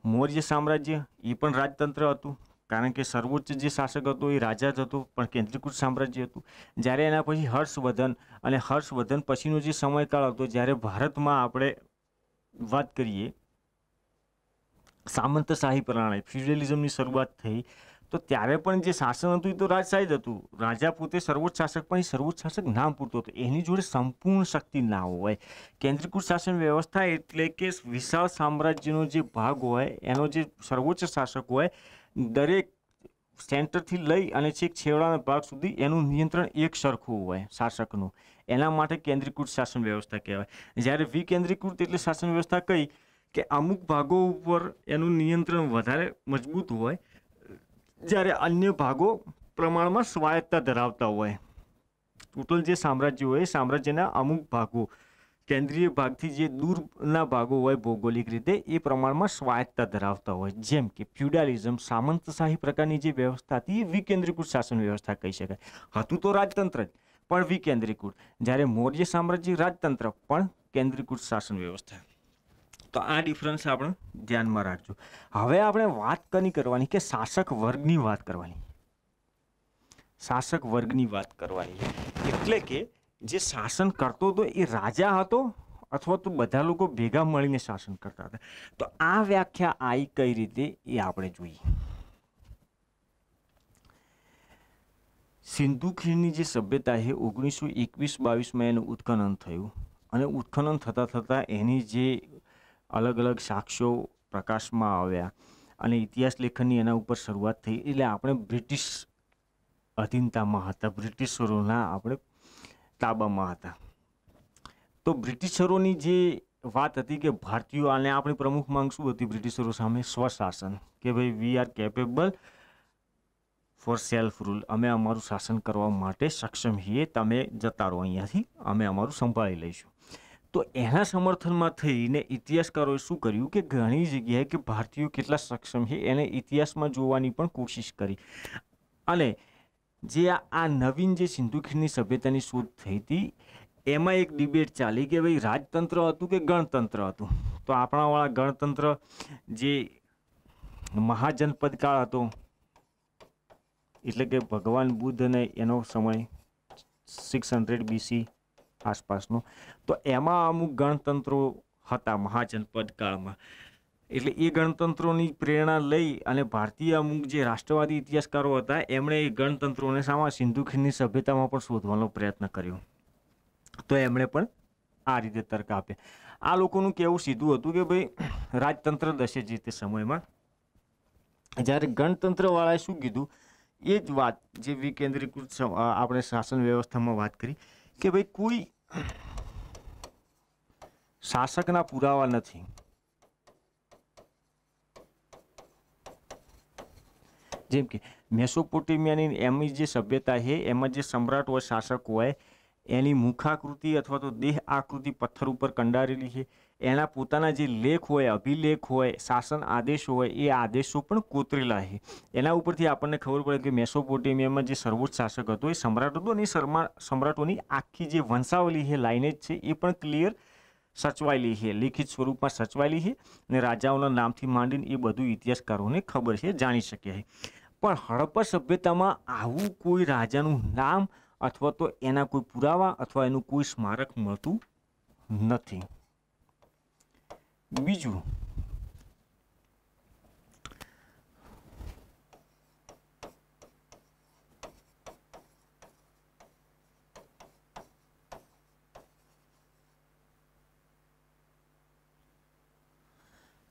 મૌર્ય સામ્રાજ્ય એ પણ રાજતંત્ર હતું, કારણ કે સર્વોચ્ચ જે શાસક હતો એ રાજા જ હતો, પણ કેન્દ્રીકૃત સામ્રાજ્ય હતું. જ્યારે એના પછી હર્ષવર્ધન અને હર્ષવર્ધન પછીનો જે સમયકાળ હતો, જ્યારે ભારતમાં આપણે વાત કરીએ સામંતશાહી પ્રણાલી ફ્યુડલિઝમની શરૂઆત થઈ તો ત્યારે પણ જે શાસન હતું એ તો રાજશાહી જ હતું. રાજા પોતે સર્વોચ્ચ શાસક પણ એ સર્વોચ્ચ શાસક નામ પૂરતો હતો, એની જોડે સંપૂર્ણ શક્તિ ના હોય. કેન્દ્રીકૃત શાસન વ્યવસ્થા એટલે કે વિશાળ સામ્રાજ્યનો જે ભાગ હોય એનો જે સર્વોચ્ચ શાસક હોય, દરેક સેન્ટરથી લઈ અને છેક છેવાડાના ભાગ સુધી એનું નિયંત્રણ એક સરખું હોય શાસકનું. એના માટે કેન્દ્રીકૃત શાસન વ્યવસ્થા કહેવાય. જ્યારે વિકેન્દ્રીકૃત એટલે શાસન વ્યવસ્થા કઈ કે અમુક ભાગો ઉપર એનું નિયંત્રણ વધારે મજબૂત હોય, જ્યારે અન્ય ભાગો પ્રમાણમાં સ્વાયત્તતા ધરાવતા હોય. ટોટલ જે સામ્રાજ્ય હોય એ સામ્રાજ્યના અમુક ભાગો કેન્દ્રીય ભાગથી જે દૂરના ભાગો હોય ભૌગોલિક રીતે એ પ્રમાણમાં સ્વાયત્તતા ધરાવતા હોય. જેમ કે ફ્યુડાલિઝમ સામંતશાહી પ્રકારની જે વ્યવસ્થા હતી એ વિકેન્દ્રીકૃત શાસન વ્યવસ્થા કહી શકાય. હતું તો રાજતંત્ર જ પણ વિકેન્દ્રીકૃત. જ્યારે મૌર્ય સામ્રાજ્ય રાજતંત્ર પણ કેન્દ્રીકૃત શાસન વ્યવસ્થા. તો આ ડિફરન્સ આપણે ધ્યાનમાં રાખજો. હવે આપણે વાત કરવાની કે શાસક વર્ગની વાત કરવાની. શાસક વર્ગની વાત કરવાની એટલે કે જે શાસન કરતો હતો એ રાજા હતો અથવા તો બધા લોકો ભેગા મળીને શાસન કરતા હતા. તો આ વ્યાખ્યા આવી કઈ રીતે એ આપણે જોઈએ. સિંધુ ખીણની જે સભ્યતા છે 1921-22માં એનું ઉત્ખનન થયું અને ઉત્ખનન થતાં થતાં એની જે અલગ અલગ સાક્ષ્યો પ્રકાશમાં આવ્યા અને ઇતિહાસ લેખનની એના ઉપર શરૂઆત થઈ. એટલે આપણે બ્રિટિશ અધીનતામાં હતા, બ્રિટિશરોના આપણે તાબામાં હતા. તો બ્રિટિશરોની જે વાત હતી કે ભારતીયો, અને આપણી પ્રમુખ માંગ શું હતી બ્રિટિશરો સામે? સ્વશાસન. કે ભાઈ we are capable four self rule, અમે અમારું શાસન કરવા માટે સક્ષમ છીએ, તમે જતા રહો અહીંયાથી, અમે અમારું સંભાળી લઈશું. તો એના સમર્થનમાં થઈને ઇતિહાસકારોએ શું કર્યું કે ઘણી જગ્યાએ કે ભારતીયો કેટલા સક્ષમ છે એને ઇતિહાસમાં જોવાની પણ કોશિશ કરી. અને જે આ નવીન જે સિંધુ ખીણની સભ્યતાની શોધ થઈ હતી એમાં એક ડિબેટ ચાલી કે ભાઈ રાજતંત્ર હતું કે ગણતંત્ર હતું. તો આપણાવાળા ગણતંત્ર જે મહાજનપદ કાળ હતો એટલે કે ભગવાન બુદ્ધ અને એનો સમય 600 BC આસપાસનો, તો એમાં અમુક ગણતંત્રો હતા મહાજનપદ કાળમાં. એટલે એ ગણતંત્રોની પ્રેરણા લઈ અને ભારતીય અમુક જે રાષ્ટ્રવાદી ઇતિહાસકારો હતા એમણે એ ગણતંત્રોને સામા સિંધુ ખીણની સભ્યતામાં પણ શોધવાનો પ્રયત્ન કર્યો. તો એમણે પણ આ રીતે તર્ક આપ્યા. આ લોકોનું કહેવું સીધું હતું કે ભાઈ રાજતંત્ર દશે જે તે સમયમાં. જ્યારે ગણતંત્રવાળાએ શું કીધું એ જ વાત જે વિકેન્દ્રીકૃત આપણે શાસન વ્યવસ્થામાં વાત કરી કે ભાઈ કોઈ શાસકના પુરાવા નથી. જેમ કે મેસોપોટેમિયાની એમની જે સભ્યતા છે એમાં જે સમ્રાટ હોય, શાસક હોય, એની મુખાકૃતિ અથવા તો દેહ આકૃતિ પથ્થર ઉપર કંડારેલી છે. એના પોતાના જે લેખ હોય, અભિલેખ હોય, શાસન આદેશો હોય, એ આદેશો પણ કોતરેલા છે. એના ઉપરથી આપણને ખબર પડે કે મેસોપોટેમિયામાં જે સર્વોચ્ચ શાસક હતો એ સમ્રાટ હતો અને સમ્રાટોની આખી જે વંશાવલી છે, લાઇનેજ છે, એ પણ ક્લિયર સચવાયેલી છે, લિખિત સ્વરૂપમાં સચવાયેલી છે અને રાજાઓના નામથી માંડીને એ બધું ઇતિહાસકારોને ખબર છે, જાણી શક્યા છે. પણ હડપ્પા સભ્યતામાં આવું કોઈ રાજાનું નામ અથવા તો એના કોઈ પુરાવા અથવા એનું કોઈ સ્મારક મળતું નથી. બીજું,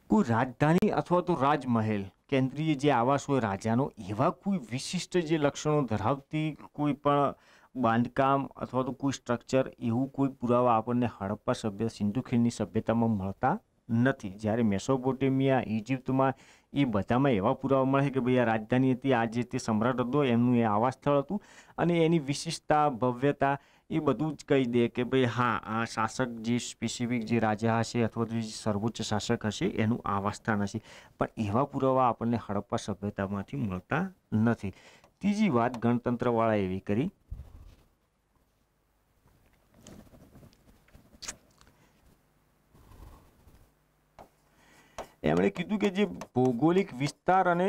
કોઈ રાજધાની અથવા તો રાજમહેલ, કેન્દ્રીય જે આવાસ હોય રાજાનો, એવા કોઈ વિશિષ્ટ જે લક્ષણો ધરાવતી કોઈ પણ બાંધકામ અથવા તો કોઈ સ્ટ્રક્ચર, એવું કોઈ પુરાવા આપણને હડપ્પા સિંધુ ખીણની સભ્યતામાં મળતા નથી. જ્યારે મેસોપોટેમિયા, ઇજિપ્તમાં એ બધામાં એવા પુરાવા મળે કે ભાઈ આ રાજધાની હતી, આ જે તે સમ્રાટ હતો એમનું એ આવાસ સ્થળ હતું અને એની વિશિષ્ટતા, ભવ્યતા એ બધું જ કહી દે કે ભાઈ હા, આ શાસક જે સ્પેસિફિક જે રાજા હશે અથવા તો જે સર્વોચ્ચ શાસક હશે એનું આવાસ સ્થાન હશે. પણ એવા પુરાવા આપણને હડપ્પા સભ્યતામાંથી મળતા નથી. ત્રીજી વાત ગણતંત્રવાળા એવી કરી એમણે કીધું કે જે ભૌગોલિક વિસ્તાર અને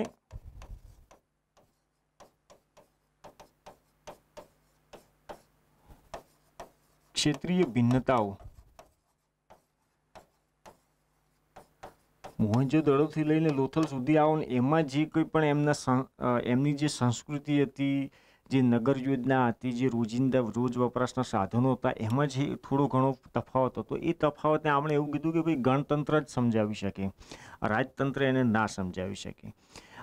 ક્ષેત્રીય ભિન્નતાઓ મોહેંજો-દડોથી લઈને લોથલ સુધી આવો ને એમાં જે કોઈ પણ એમની જે સંસ્કૃતિ હતી, જે નગર યોજના હતી, જે રોજિંદા રોજ વપરાશના સાધનો હતા, એમાં જે થોડો ઘણો તફાવત હતો, એ તફાવતને આપણે એવું કીધું કે ભાઈ ગણતંત્ર જ સમજાવી શકે, રાજતંત્ર એને ના સમજાવી શકે.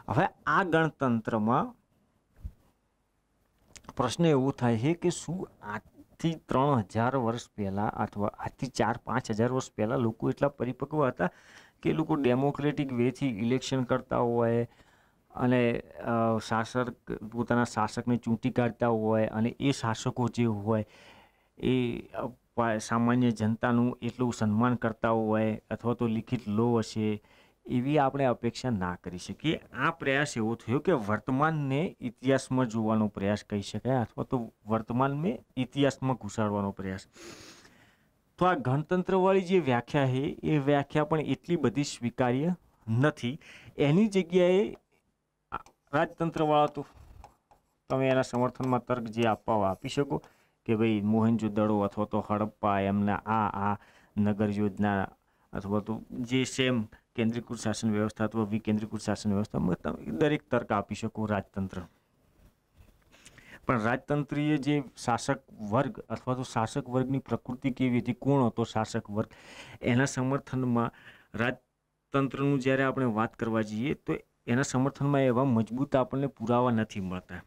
હવે આ ગણતંત્રમાં પ્રશ્ન એવો થાય છે કે શું આજથી 3000 વર્ષ પહેલાં અથવા આજથી 4-5 હજાર વર્ષ પહેલાં લોકો એટલા પરિપક્વ હતા કે લોકો ડેમોક્રેટિક વેથી ઇલેક્શન કરતા હોય અને શાસક પોતાના શાસકને ચૂંટી કાઢતા હોય અને એ શાસકો જે હોય એ સામાન્ય જનતાનું એટલું સન્માન કરતા હોય અથવા તો લિખિત લો હશે, એવી આપણે અપેક્ષા ના કરી શકીએ. આ પ્રયાસ એવો થયો કે વર્તમાનને ઇતિહાસમાં જોવાનો પ્રયાસ કહી શકાય અથવા તો વર્તમાનને ઇતિહાસમાં ઘુસાડવાનો પ્રયાસ. તો આ ગણતંત્રવાળી જે વ્યાખ્યા છે એ વ્યાખ્યા પણ એટલી બધી સ્વીકાર્ય નથી. એની જગ્યાએ રાજતંત્રવાળા તો તમે એના સમર્થનમાં તર્ક જે આપી શકો કે ભાઈ મોહેંજો-દડો અથવા તો હડપ્પા એમના આ નગર યોજના અથવા તો જે સેમ કેન્દ્રીકૃત શાસન વ્યવસ્થા અથવા વિકેન્દ્રીકૃત શાસન વ્યવસ્થામાં તમે દરેક તર્ક આપી શકો રાજતંત્ર. પણ રાજતંત્રીય જે શાસક વર્ગ અથવા તો શાસક વર્ગની પ્રકૃતિ કેવી હતી, કોણ હતો શાસક વર્ગ, એના સમર્થનમાં રાજતંત્રનું જ્યારે આપણે વાત કરવા જઈએ તો એના સમર્થનમાં એવા મજબૂત આપણને પુરાવા નથી મળતા.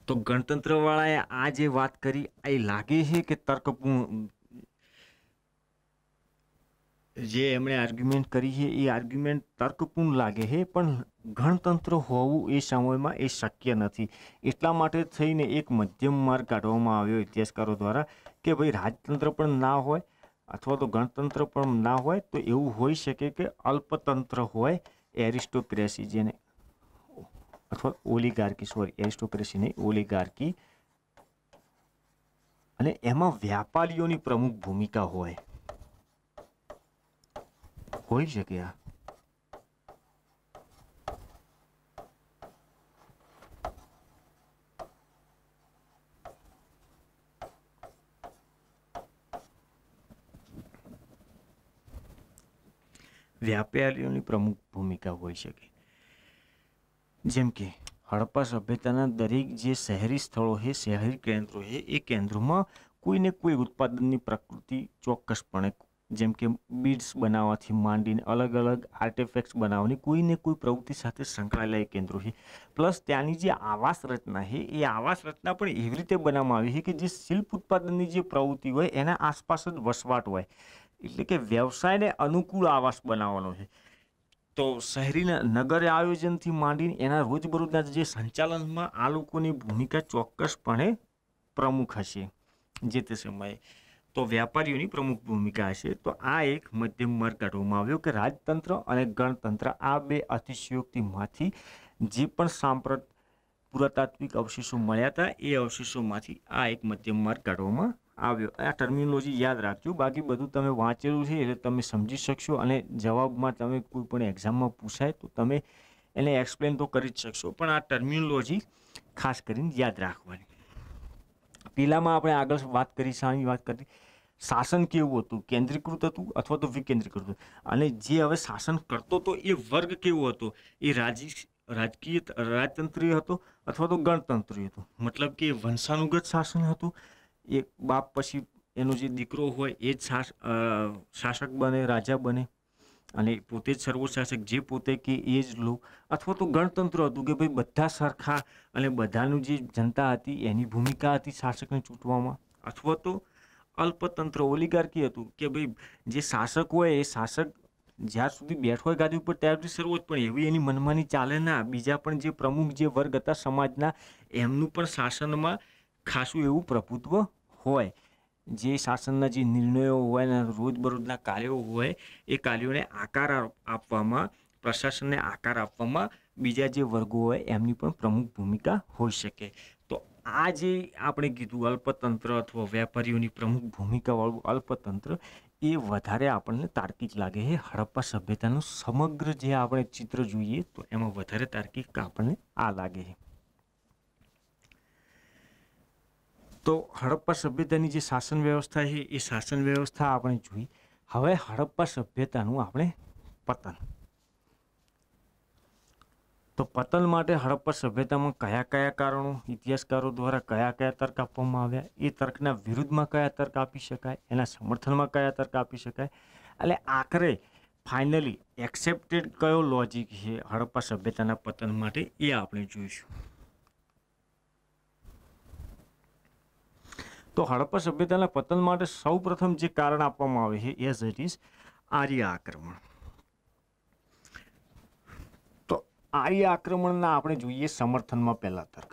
તો ગણતંત્રવાળાએ આ જે વાત કરી એ લાગે છે કે તર્કપૂર્ણ, જે એમણે આર્ગ્યુમેન્ટ કરી છે એ આર્ગ્યુમેન્ટ તર્કપૂર્ણ લાગે છે, પણ ગણતંત્ર હોવું એ સમયમાં એ શક્ય નથી. એટલા માટે થઈને એક મધ્યમ માર્ગ કાઢવામાં આવ્યો ઇતિહાસકારો દ્વારા કે ભાઈ રાજતંત્ર પણ ના હોય અથવા તો ગણતંત્ર પણ ના હોય, તો એવું હોઈ શકે કે અલ્પતંત્ર હોય, એરિસ્ટોક્રેસી જેને અથવા ઓલિગાર્કી, એરિસ્ટોક્રેસી નહીં, ઓલિગાર્કી, અને એમાં વ્યાપારીઓની પ્રમુખ ભૂમિકા હોઈ શકે. આ વ્યાપારીઓની પ્રમુખ ભૂમિકા હોઈ શકે. જેમ કે હડપ્પા સભ્યતાના દરેક જે શહેરી સ્થળો છે, શહેરી કેન્દ્રો છે, એ કેન્દ્રોમાં કોઈને કોઈ ઉત્પાદનની પ્રકૃતિ ચોક્કસપણે, જેમ કે બીડ્સ બનાવવાથી માંડીને અલગ અલગ આર્ટિફેક્ટ્સ બનાવવાની કોઈને કોઈ પ્રવૃત્તિ સાથે સંકળાયેલા કેન્દ્રો છે. પ્લસ ત્યાંની જે આવાસ રચના છે એ આવાસ રચના પણ એવી રીતે બનાવવામાં આવી છે કે જે શિલ્પ ઉત્પાદનની જે પ્રવૃત્તિ હોય એના આસપાસ જ વસવાટ હોય, એટલે કે વ્યવસાયને અનુકૂળ આવાસ બનાવવાનો છે. તો શહેરીના નગર આયોજનથી માંડીને એના રોજબરોજના જે સંચાલનમાં આ લોકોની ભૂમિકા ચોક્કસપણે પ્રમુખ હશે જે તે સમયે. તો વ્યાપારીઓની પ્રમુખ ભૂમિકા હશે. તો આ એક મધ્યમ માર્ગ કાઢવામાં આવ્યો કે રાજતંત્ર અને ગણતંત્ર આ બે અતિશયોક્તિમાંથી જે પણ પુરાતાત્વિક અવશેષો મળ્યા હતા એ અવશેષોમાંથી આ એક મધ્યમ માર્ગ કાઢવામાં આવ્યો. આ ટર્મિનોલોજી યાદ રાખજો, બાકી બધું તમે વાંચેલું છે એટલે તમે સમજી શકશો અને જવાબમાં તમે કોઈ પણ એક્ઝામમાં પૂછાય તો તમે એને એક્સપ્લેન તો કરી જ શકશો, પણ આ ટર્મિનોલોજી ખાસ કરીને યાદ રાખવાની. પેલામાં આપણે આગળ વાત કરી શાસન કેવું હતું, કેન્દ્રીકૃત હતું અથવા તો વિકેન્દ્રીકૃત હતું, અને જે હવે શાસન કરતો હતો એ વર્ગ કેવો હતો, એ રાજકીય રાજતંત્રીય હતો અથવા તો ગણતંત્રીય હતો. મતલબ કે વંશાનુગત શાસન હતું, એક બાપ પછી એનો જે દીકરો હોય એ જ શાસક બને, રાજા બને, અને પોતે જ સર્વશાસક, જે પોતે કે એ જ લો. અથવા તો ગણતંત્ર હતું કે ભાઈ બધા સરખા અને બધાનું જે જનતા હતી એની ભૂમિકા હતી શાસકને ચૂંટવામાં. અથવા તો અલ્પતંત્ર ઓલિગાર્કી હતું કે ભાઈ જે શાસક હોય એ શાસક જ્યાર સુધી બેઠો હોય ગાદી ઉપર ત્યાર સુધી સર્વોચ્ચ, પણ એવી એની મનમાની ચાલે ના. બીજા પણ જે પ્રમુખ જે વર્ગ હતા સમાજના એમનું પણ શાસનમાં ખાસું એવું પ્રભુત્વ હોય. જે શાસનના જે નિર્ણયો હોય ને રોજબરોજના કાર્યો હોય એ કાર્યોને આકાર આપવામાં, પ્રશાસનને આકાર આપવામાં બીજા જે વર્ગો હોય એમની પણ પ્રમુખ ભૂમિકા હોઈ શકે. તો આ જે આપણે કીધું અલ્પતંત્ર અથવા વ્યાપારીઓની પ્રમુખ ભૂમિકાવાળું અલ્પતંત્ર, એ વધારે આપણને તાર્કિક લાગે છે. હડપ્પા સભ્યતાનું સમગ્ર જે આપણે ચિત્ર જોઈએ તો એમાં વધારે તાર્કિક આપણને આ લાગે છે. તો હડપ્પા સભ્યતાની જે શાસન વ્યવસ્થા છે એ શાસન વ્યવસ્થા આપણે જોઈ. હવે હડપ્પા સભ્યતાનું આપણે પતન. તો પતન માટે હડપ્પા સભ્યતામાં કયા કયા કારણો, ઇતિહાસકારો દ્વારા કયા કયા તર્ક આપવામાં આવ્યા, એ તર્કના વિરુદ્ધમાં કયા તર્ક આપી શકાય, એના સમર્થનમાં કયા તર્ક આપી શકાય, એટલે આખરે ફાઇનલી એક્સેપ્ટેડ કયો લોજિક છે હડપ્પા સભ્યતાના પતન માટે, એ આપણે જોઈશું. તો હડપ્પા સભ્યતાના પતન માટે સૌ પ્રથમ જે કારણ આપવામાં આવે છે એઝ ઇટ ઇઝ આર્ય આક્રમણ. તો આર્ય આક્રમણના આપણે જોઈએ સમર્થનમાં પહેલા તર્ક.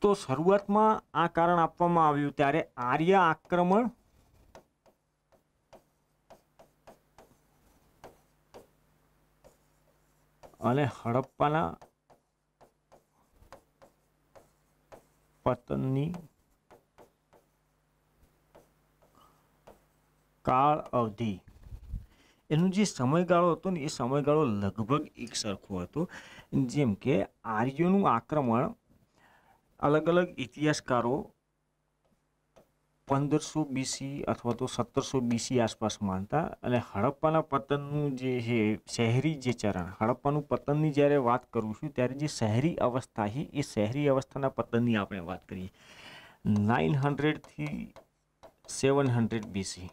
તો શરૂઆતમાં આ કારણ આપવામાં આવ્યું ત્યારે આર્ય આક્રમણ અને હડપ્પાના પતનની કાળ અવધિ, એનો જે સમયગાળો હતો ને એ સમયગાળો લગભગ એક સરખો હતો. જેમ કે આર્યોનું આક્રમણ અલગ અલગ ઇતિહાસકારો 1500 બીસી અથવા તો 1700 બીસી આસપાસ માનતા, અને હડપ્પાના પતનનું જે છે શહેરી જે ચરણ, હડપ્પાનું પતનની જ્યારે વાત કરું છું ત્યારે જે શહેરી અવસ્થા છે એ શહેરી અવસ્થાના પતનની આપણે વાત કરીએ 900 થી 700 બીસી.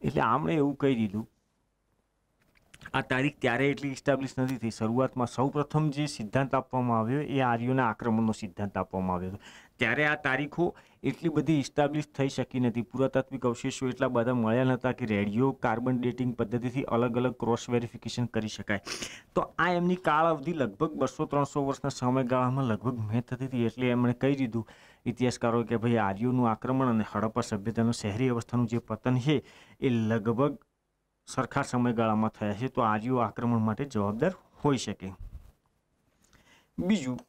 એટલે આપણે એવું કહી દીધું આ તારીખ ત્યારે એટલી ઇસ્ટાબ્લિશ નથી થઈ. શરૂઆતમાં સૌપ્રથમ જે સિદ્ધાંત આપવામાં આવ્યો એ આર્યોના આક્રમણનો સિદ્ધાંત આપવામાં આવ્યો હતો. ત્યારે આ તારીખો એટલી બધી ઇસ્ટાબ્લિશ થઈ શકી નથી. પુરાતાત્વિક અવશેષો એટલા બધા મળ્યા નહોતા કે રેડિયો કાર્બન ડેટિંગ પદ્ધતિથી અલગ અલગ ક્રોસ વેરિફિકેશન કરી શકાય. તો આ એમની કાળ અવધિ લગભગ 200-300 વર્ષના સમયગાળામાં લગભગ મેં થતી હતી. એટલે એમણે કહી દીધું ઇતિહાસકારો કે ભાઈ આર્યોનું આક્રમણ અને હડપ્પા સભ્યતાનું શહેરી અવસ્થાનું જે પતન છે એ લગભગ સરખા સમયગાળામાં થયા છે, તો આર્યો આક્રમણ માટે જવાબદાર હોઈ શકે. બીજું,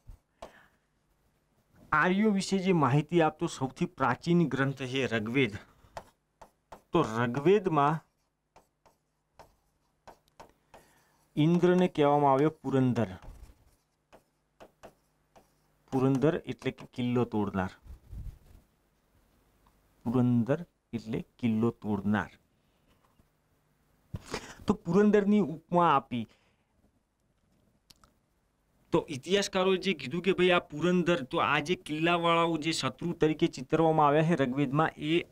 આર્યો વિશે જે માહિતી આપતો સૌથી પ્રાચીન ગ્રંથ છે ઋગ્વેદ. તો ઋગ્વેદમાં ઇન્દ્રને કહેવામાં આવ્યો પુરંદર. પુરંદર એટલે કે કિલ્લો તોડનાર. પુરંદર એટલે કિલ્લો તોડનાર. તો પુરંદરની ઉપમા આપી. તો ઇતિહાસકારોએ જે કીધું કે ભાઈ આ પુરંદર, તો આ જે કિલ્લાવાળાઓ જે શત્રુ તરીકે ચિતરવામાં આવ્યા છે ઋગ્વેદમાં, એ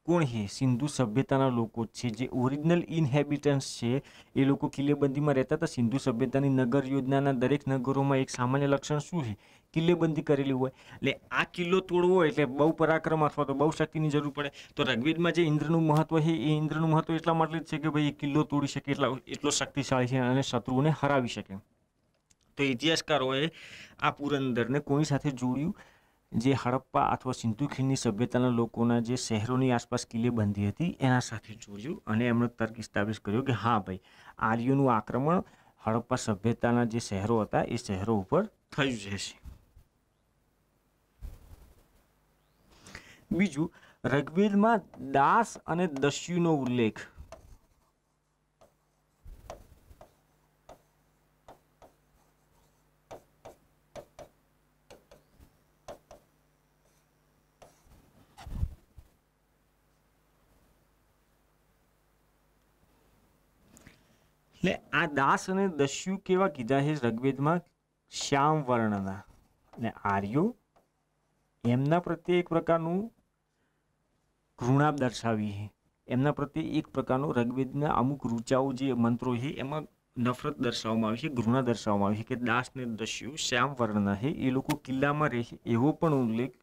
કોણ છે? સિંધુ સભ્યતાના લોકો છે. જે ઓરિજિનલ ઇનહેબિટન્ટ્સ છે એ લોકો કિલ્લેબંધીમાં રહેતા હતા. સિંધુ સભ્યતાની નગર યોજનાના દરેક નગરોમાં એક સામાન્ય લક્ષણ શું છે? કિલ્લેબંધી કરેલી હોય. એટલે આ કિલ્લો તોડવો એટલે બહુ પરાક્રમ અથવા તો બહુ શક્તિની જરૂર પડે. તો ઋગ્વેદમાં જે ઇન્દ્રનું મહત્વ છે એ ઇન્દ્રનું મહત્વ એટલા માટે જ છે કે ભાઈ એ કિલ્લો તોડી શકે, એટલો શક્તિશાળી છે અને શત્રુઓને હરાવી શકે. તો ઇતિહાસકારોએ આ પુરંદરને કોની સાથે જોડ્યું? જે હડપ્પા અથવા સિંધુ ખીણની સભ્યતાના લોકોના જે શહેરોની આસપાસ કિલ્લેબંધી હતી એના સાથે જોડ્યું, અને એમણે તર્ક ઇસ્ટાબ્લિશ કર્યો કે હા ભાઈ આર્યોનું આક્રમણ હડપ્પા સભ્યતાના જે શહેરો હતા એ શહેરો ઉપર થયું છે. બીજું, ઋગ્વેદમાં દાસ અને દસ્યુનો ઉલ્લેખ. એટલે આ દાસ અને દસ્યુ કેવા કીધા છે ઋગ્વેદમાં? શ્યામ વર્ણના. અને આર્યો એમના પ્રત્યે એક પ્રકારનું ઘૃણા દર્શાવી છે. એમના પ્રત્યે એક પ્રકારનો ઋગ્વેદના અમુક રૂચાઓ જે મંત્રો છે એમાં નફરત દર્શાવવામાં આવી છે, ઘૃણા દર્શાવવામાં આવી છે કે દાસ ને દસ્યુ શ્યામ વર્ણના છે, એ લોકો કિલ્લામાં રહે છે, એવો પણ ઉલ્લેખ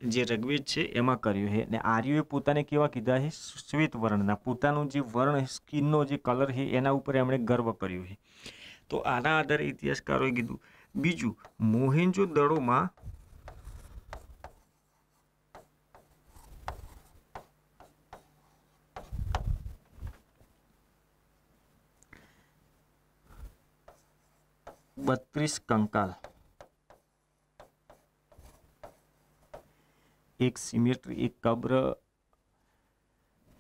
જે ઋગ્વેદ છે એમાં કર્યો છે. અને આર્યોએ પોતાને કેવા કીધા છે? શ્વેત વર્ણના. પોતાનું જે વર્ણ, સ્કિનનો જે કલર છે એના ઉપર એમણે ગર્વ કર્યો છે. તો આના આધારે ઇતિહાસકારોએ કીધું. બીજું, મોહેન્જો દડોમાં બત્રીસ કંકાલ, એક સિમેટ્રી, એક કબ્ર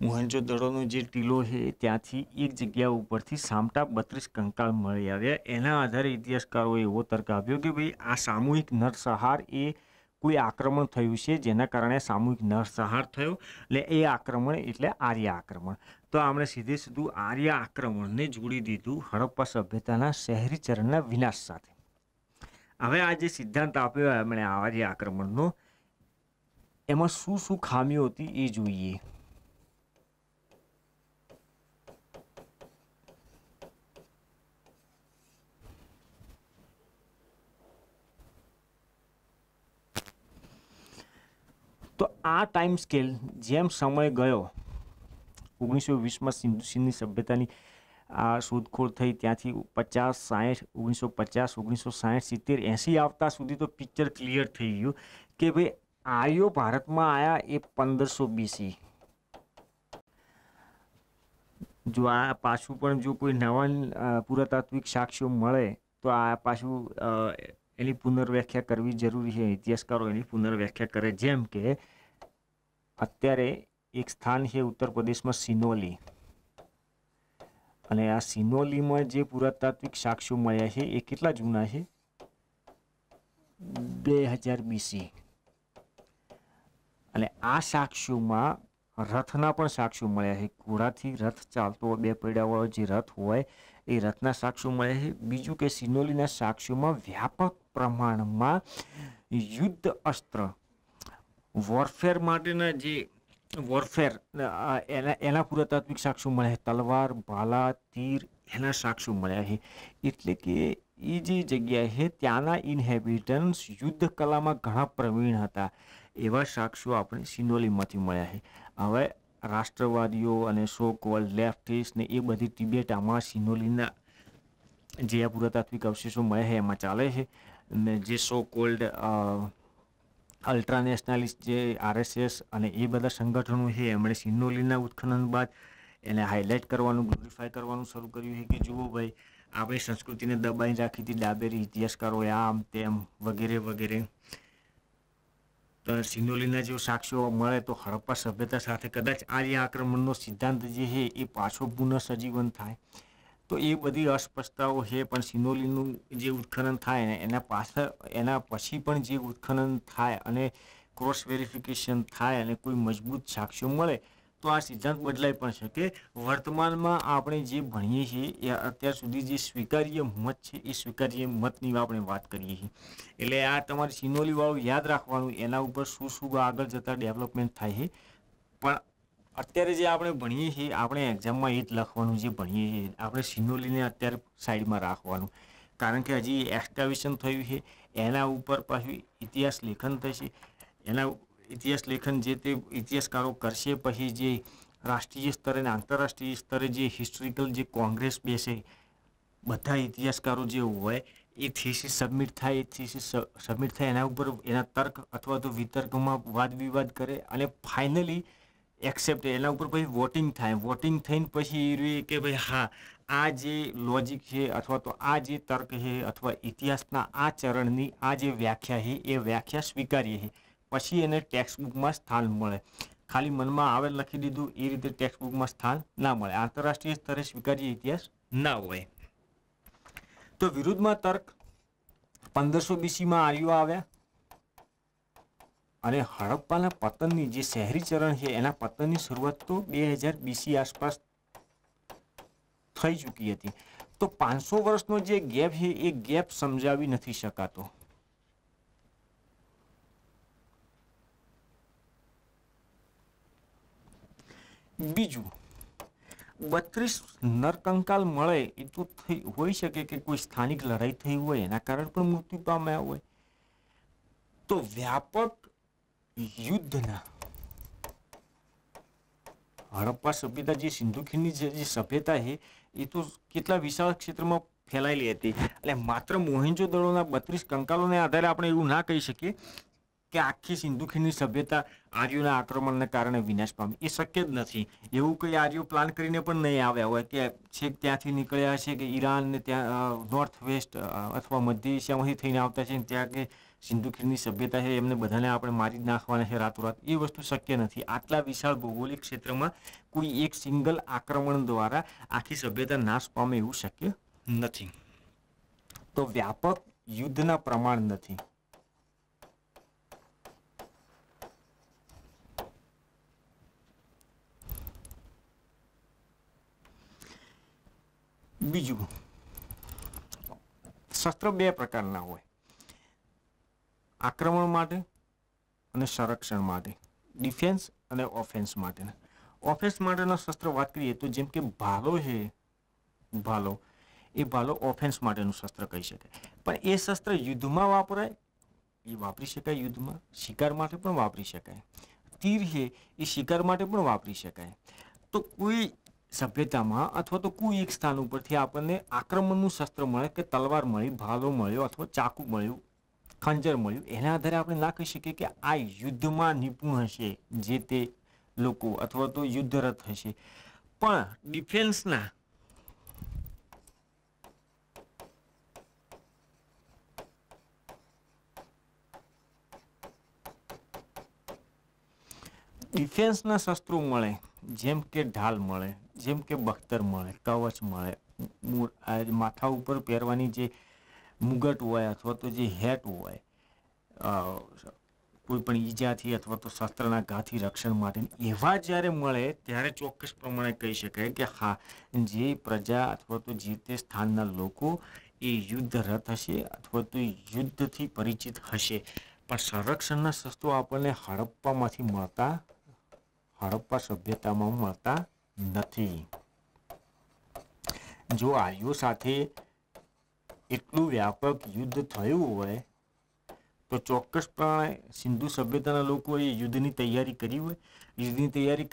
મોહેન્જો-દડોનો જે ટીલો છે ત્યાંથી એક જગ્યા ઉપરથી સામટા 32 કંકાળ મળી આવ્યા. એના આધારે ઇતિહાસકારોએ એવો તર્ક આપ્યો કે ભાઈ આ સામૂહિક નરસંહાર એ કોઈ આક્રમણ થયું છે, જેના કારણે સામૂહિક નરસંહાર થયો. એટલે એ આક્રમણ એટલે આર્ય આક્રમણ. તો આપણે સીધે સીધું આર્ય આક્રમણને જોડી દીધું હડપ્પા સભ્યતાના શહેરીકરણના વિનાશ સાથે. હવે આ જે સિદ્ધાંત આપ્યો એમણે આર્ય આક્રમણનો, એમાં શું શું ખામીઓ હતી એ જોઈએ. તો આ ટાઈમ સ્કેલ જેમ સમય ગયો, 1920માં સિંધુ સભ્યતાની આ શોધખોળ થઈ, ત્યાંથી 50, 60, 1950, 1960, 70, 80 આવતા સુધી તો પિક્ચર ક્લિયર થઈ ગયું કે ભાઈ આર્યો ભારતમાં આવ્યા એ 1500 BC. જો આ પાછું પણ જો કોઈ નવા પુરાતાત્વિક સાક્ષ્યો મળે તો આ પાછું એની પુનર્વ્યાખ્યા કરવી જરૂરી છે. ઇતિહાસકારો એની પુનર્વ્યાખ્યા કરે. જેમ કે અત્યારે એક સ્થાન છે ઉત્તર પ્રદેશમાં સિનોલી, અને આ સિનોલીમાં જે પુરાતાત્વિક સાક્ષ્યો મળ્યા છે એ કેટલા જૂના છે? 2000 BC. અને આ સાક્ષ્યોમાં રથના પણ સાક્ષ્યો મળ્યા છે. ઘોડાથી રથ ચાલતો હોય, 2 પૈડાવાળો જે રથ હોય એ રથના સાક્ષ્યો મળ્યા છે. બીજું કે સિનોલીના સાક્ષ્યોમાં વ્યાપક પ્રમાણમાં યુદ્ધ અસ્ત્ર, વોરફેર માટેના જે વોરફેર એના પુરાતાત્વિક સાક્ષ્યો મળ્યા છે. તલવાર, ભાલા, તીર એના સાક્ષ્યો મળ્યા છે. એટલે કે એ જે જગ્યા છે ત્યાંના ઇન્હેબિટન્ટ્સ યુદ્ધ કલામાં ઘણા પ્રવીણ હતા, એવા સાક્ષ્યો આપણે સિનોલીમાંથી મળ્યા છે. હવે રાષ્ટ્રવાદીઓ અને સો કોલ્ડ લેફ્ટિસ્ટ ને એ બધી ડિબેટ આમાં સિનોલીના જે આ પુરાતાત્વિક અવશેષો મળ્યા છે એમાં ચાલે છે. ને જે સો કોલ્ડ અલ્ટ્રાનેશનલિસ્ટ જે RSS અને એ બધા સંગઠનો છે એમણે સિનોલીના ઉત્ખનન બાદ એને હાઇલાઇટ કરવાનું, ગ્લોરીફાય કરવાનું શરૂ કર્યું છે કે જુઓ ભાઈ આપણી સંસ્કૃતિને દબાઈ રાખી હતી ડાબેરી ઇતિહાસકારોએ, આમ તેમ વગેરે વગેરે. તો સિનોલીના જેવો સાક્ષ્યો મળે તો હડપ્પા સભ્યતા સાથે કદાચ આર્ય આક્રમણનો સિદ્ધાંત જે છે એ પાછો પુનઃસજીવન થાય. તો એ બધી અસ્પષ્ટતાઓ છે. પણ સિનોલીનું જે ઉત્ખનન થાય ને એના પછી પણ જે ઉત્ખનન થાય અને ક્રોસ વેરિફિકેશન થાય અને કોઈ મજબૂત સાક્ષ્યો મળે તો આ સિદ્ધાંત બદલાઈ પણ શકે. વર્તમાનમાં આપણે જે ભણીએ છીએ એ અત્યાર સુધી જે સ્વીકાર્ય મત છે એ સ્વીકાર્ય મતની આપણે વાત કરીએ છીએ. એટલે આ તમારે સિનોલીવાળું યાદ રાખવાનું, એના ઉપર શું શું આગળ જતાં ડેવલપમેન્ટ થાય છે. પણ અત્યારે જે આપણે ભણીએ છીએ આપણે એક્ઝામમાં એ જ લખવાનું જે ભણીએ છીએ. આપણે સિનોલીને અત્યારે સાઈડમાં રાખવાનું, કારણ કે હજી એક્સકાવેશન થયું છે, એના ઉપર પાછું ઇતિહાસ લેખન થશે. એના ઇતિહાસ લેખન જે તે ઇતિહાસકારો કરશે. પછી જે રાષ્ટ્રીય સ્તરે અને આંતરરાષ્ટ્રીય સ્તરે જે હિસ્ટોરિકલ જે કોંગ્રેસ બેસે, બધા ઇતિહાસકારો જે હોય એ થીસીસ સબમિટ થાય, એ થીસીસ સબમિટ થાય એના ઉપર એના તર્ક અથવા તો વિતર્કમાં વાદ વિવાદ કરે અને ફાઇનલી એક્સેપ્ટ, એના ઉપર પછી વોટિંગ થાય. વોટિંગ થઈને પછી એ રહે કે ભાઈ હા આ જે લોજિક છે અથવા તો આ જે તર્ક છે અથવા ઇતિહાસના આ ચરણની આ જે વ્યાખ્યા છે એ વ્યાખ્યા સ્વીકારીએ છે. પછી એને ટેક્સ્ટ બુકમાં સ્થાન મળે. ખાલી મનમાં આવે લખી દીધું એ રીતે ટેક્સ્ટ બુકમાં સ્થાન ના મળે. આંતરરાષ્ટ્રીય સ્તરે સ્વીકાર્ય ઇતિહાસ ના હોય. તો વિરુદ્ધમાં તર્ક 1500 BCમાં આર્યો આવ્યા અને હડપ્પાના પતનની જે શહેરીકરણ છે એના પતનની શરૂઆત તો 2000 BC આસપાસ થઈ ચૂકી હતી. તો 500 વર્ષનો જે ગેપ છે એ ગેપ સમજાવી નથી શકાતો. બીજું, 32 નરકંકાલ મળે એ તો હોઈ શકે કે કોઈ સ્થાનિક લડાઈ થઈ હોય એના કારણે પણ મૃત્યુ પામ્યા હોય. તો વ્યાપક યુદ્ધના હડપ્પા સભ્યતા જે સિંધુ ખીણની જે સભ્યતા છે એ તો કેટલા વિશાળ ક્ષેત્રમાં ફેલાયેલી હતી. એટલે માત્ર મોહેન્જો-દડોના 32 કંકાલોને આધારે આપણે એવું ના કહી શકીએ કે આખી સિંધુ ખીણની સભ્યતા આર્યોના આક્રમણને કારણે વિનાશ પામી. એ શક્ય જ નથી. એવું કંઈ આર્યો પ્લાન કરીને પણ નહીં આવ્યા હોય કે છેક ત્યાંથી નીકળ્યા છે કે ઈરાન ને ત્યાં નોર્થ વેસ્ટ અથવા મધ્ય એશિયામાંથી થઈને આવતા છે ત્યાં કે સિંધુ ખીણની સભ્યતા છે એમને બધાને આપણે મારી જ નાખવાના છે રાતોરાત, એ વસ્તુ શક્ય નથી. આટલા વિશાળ ભૌગોલિક ક્ષેત્રમાં કોઈ એક સિંગલ આક્રમણ દ્વારા આખી સભ્યતા નાશ પામે એવું શક્ય નથી. તો વ્યાપક યુદ્ધના પ્રમાણ નથી. બીજું, શસ્ત્ર બે પ્રકારના હોય, આક્રમણ માટે અને સંરક્ષણ માટે, ડિફેન્સ અને ઓફેન્સ માટેના. ઓફેન્સ માટેના શસ્ત્ર વાત કરીએ તો જેમ કે ભાલો છે, ભાલો ઓફેન્સ માટેનું શસ્ત્ર કહી શકાય. પણ એ શસ્ત્ર યુદ્ધમાં વાપરાય, એ વાપરી શકાય યુદ્ધમાં, શિકાર માટે પણ વાપરી શકાય. તીર છે એ શિકાર માટે પણ વાપરી શકાય. તો કોઈ સભ્યતામાં અથવા તો કોઈ એક સ્થાન ઉપરથી આપણને આક્રમણનું શસ્ત્ર મળે કે તલવાર મળી, ભાલો મળ્યો અથવા ચાકુ મળ્યું, ખંજર મળ્યું, એના આધારે આપણે ના કહી શકીએ કે આ યુદ્ધમાં નિપુણ હશે જે તે લોકો અથવા તો યુદ્ધરત હશે. પણ ડિફેન્સના શસ્ત્રો મળે, જેમ કે ઢાલ મળે, જેમ કે બખ્તર મળે, કવચ મળે, માથા ઉપર પહેરવાની જે મુગટ હોય અથવા તો જે હેટ હોય, કોઈ પણ ઈજાથી અથવા તો શસ્ત્રના ઘાથી રક્ષણ માટે, એવા જ્યારે મળે ત્યારે ચોક્કસ પ્રમાણે કહી શકાય કે હા, જે પ્રજા અથવા તો જે તે સ્થાનના લોકો એ યુદ્ધરત હશે અથવા તો યુદ્ધથી પરિચિત હશે. પણ સંરક્ષણના શસ્ત્રો આપણને હડપ્પા સભ્યતામાં મળતા નથી. જો આર્યો સાથે એટલું વ્યાપક યુદ્ધ થયું હોય તો ચોક્કસપણે સિંધુ સભ્યતાના લોકોએ યુદ્ધની તૈયારી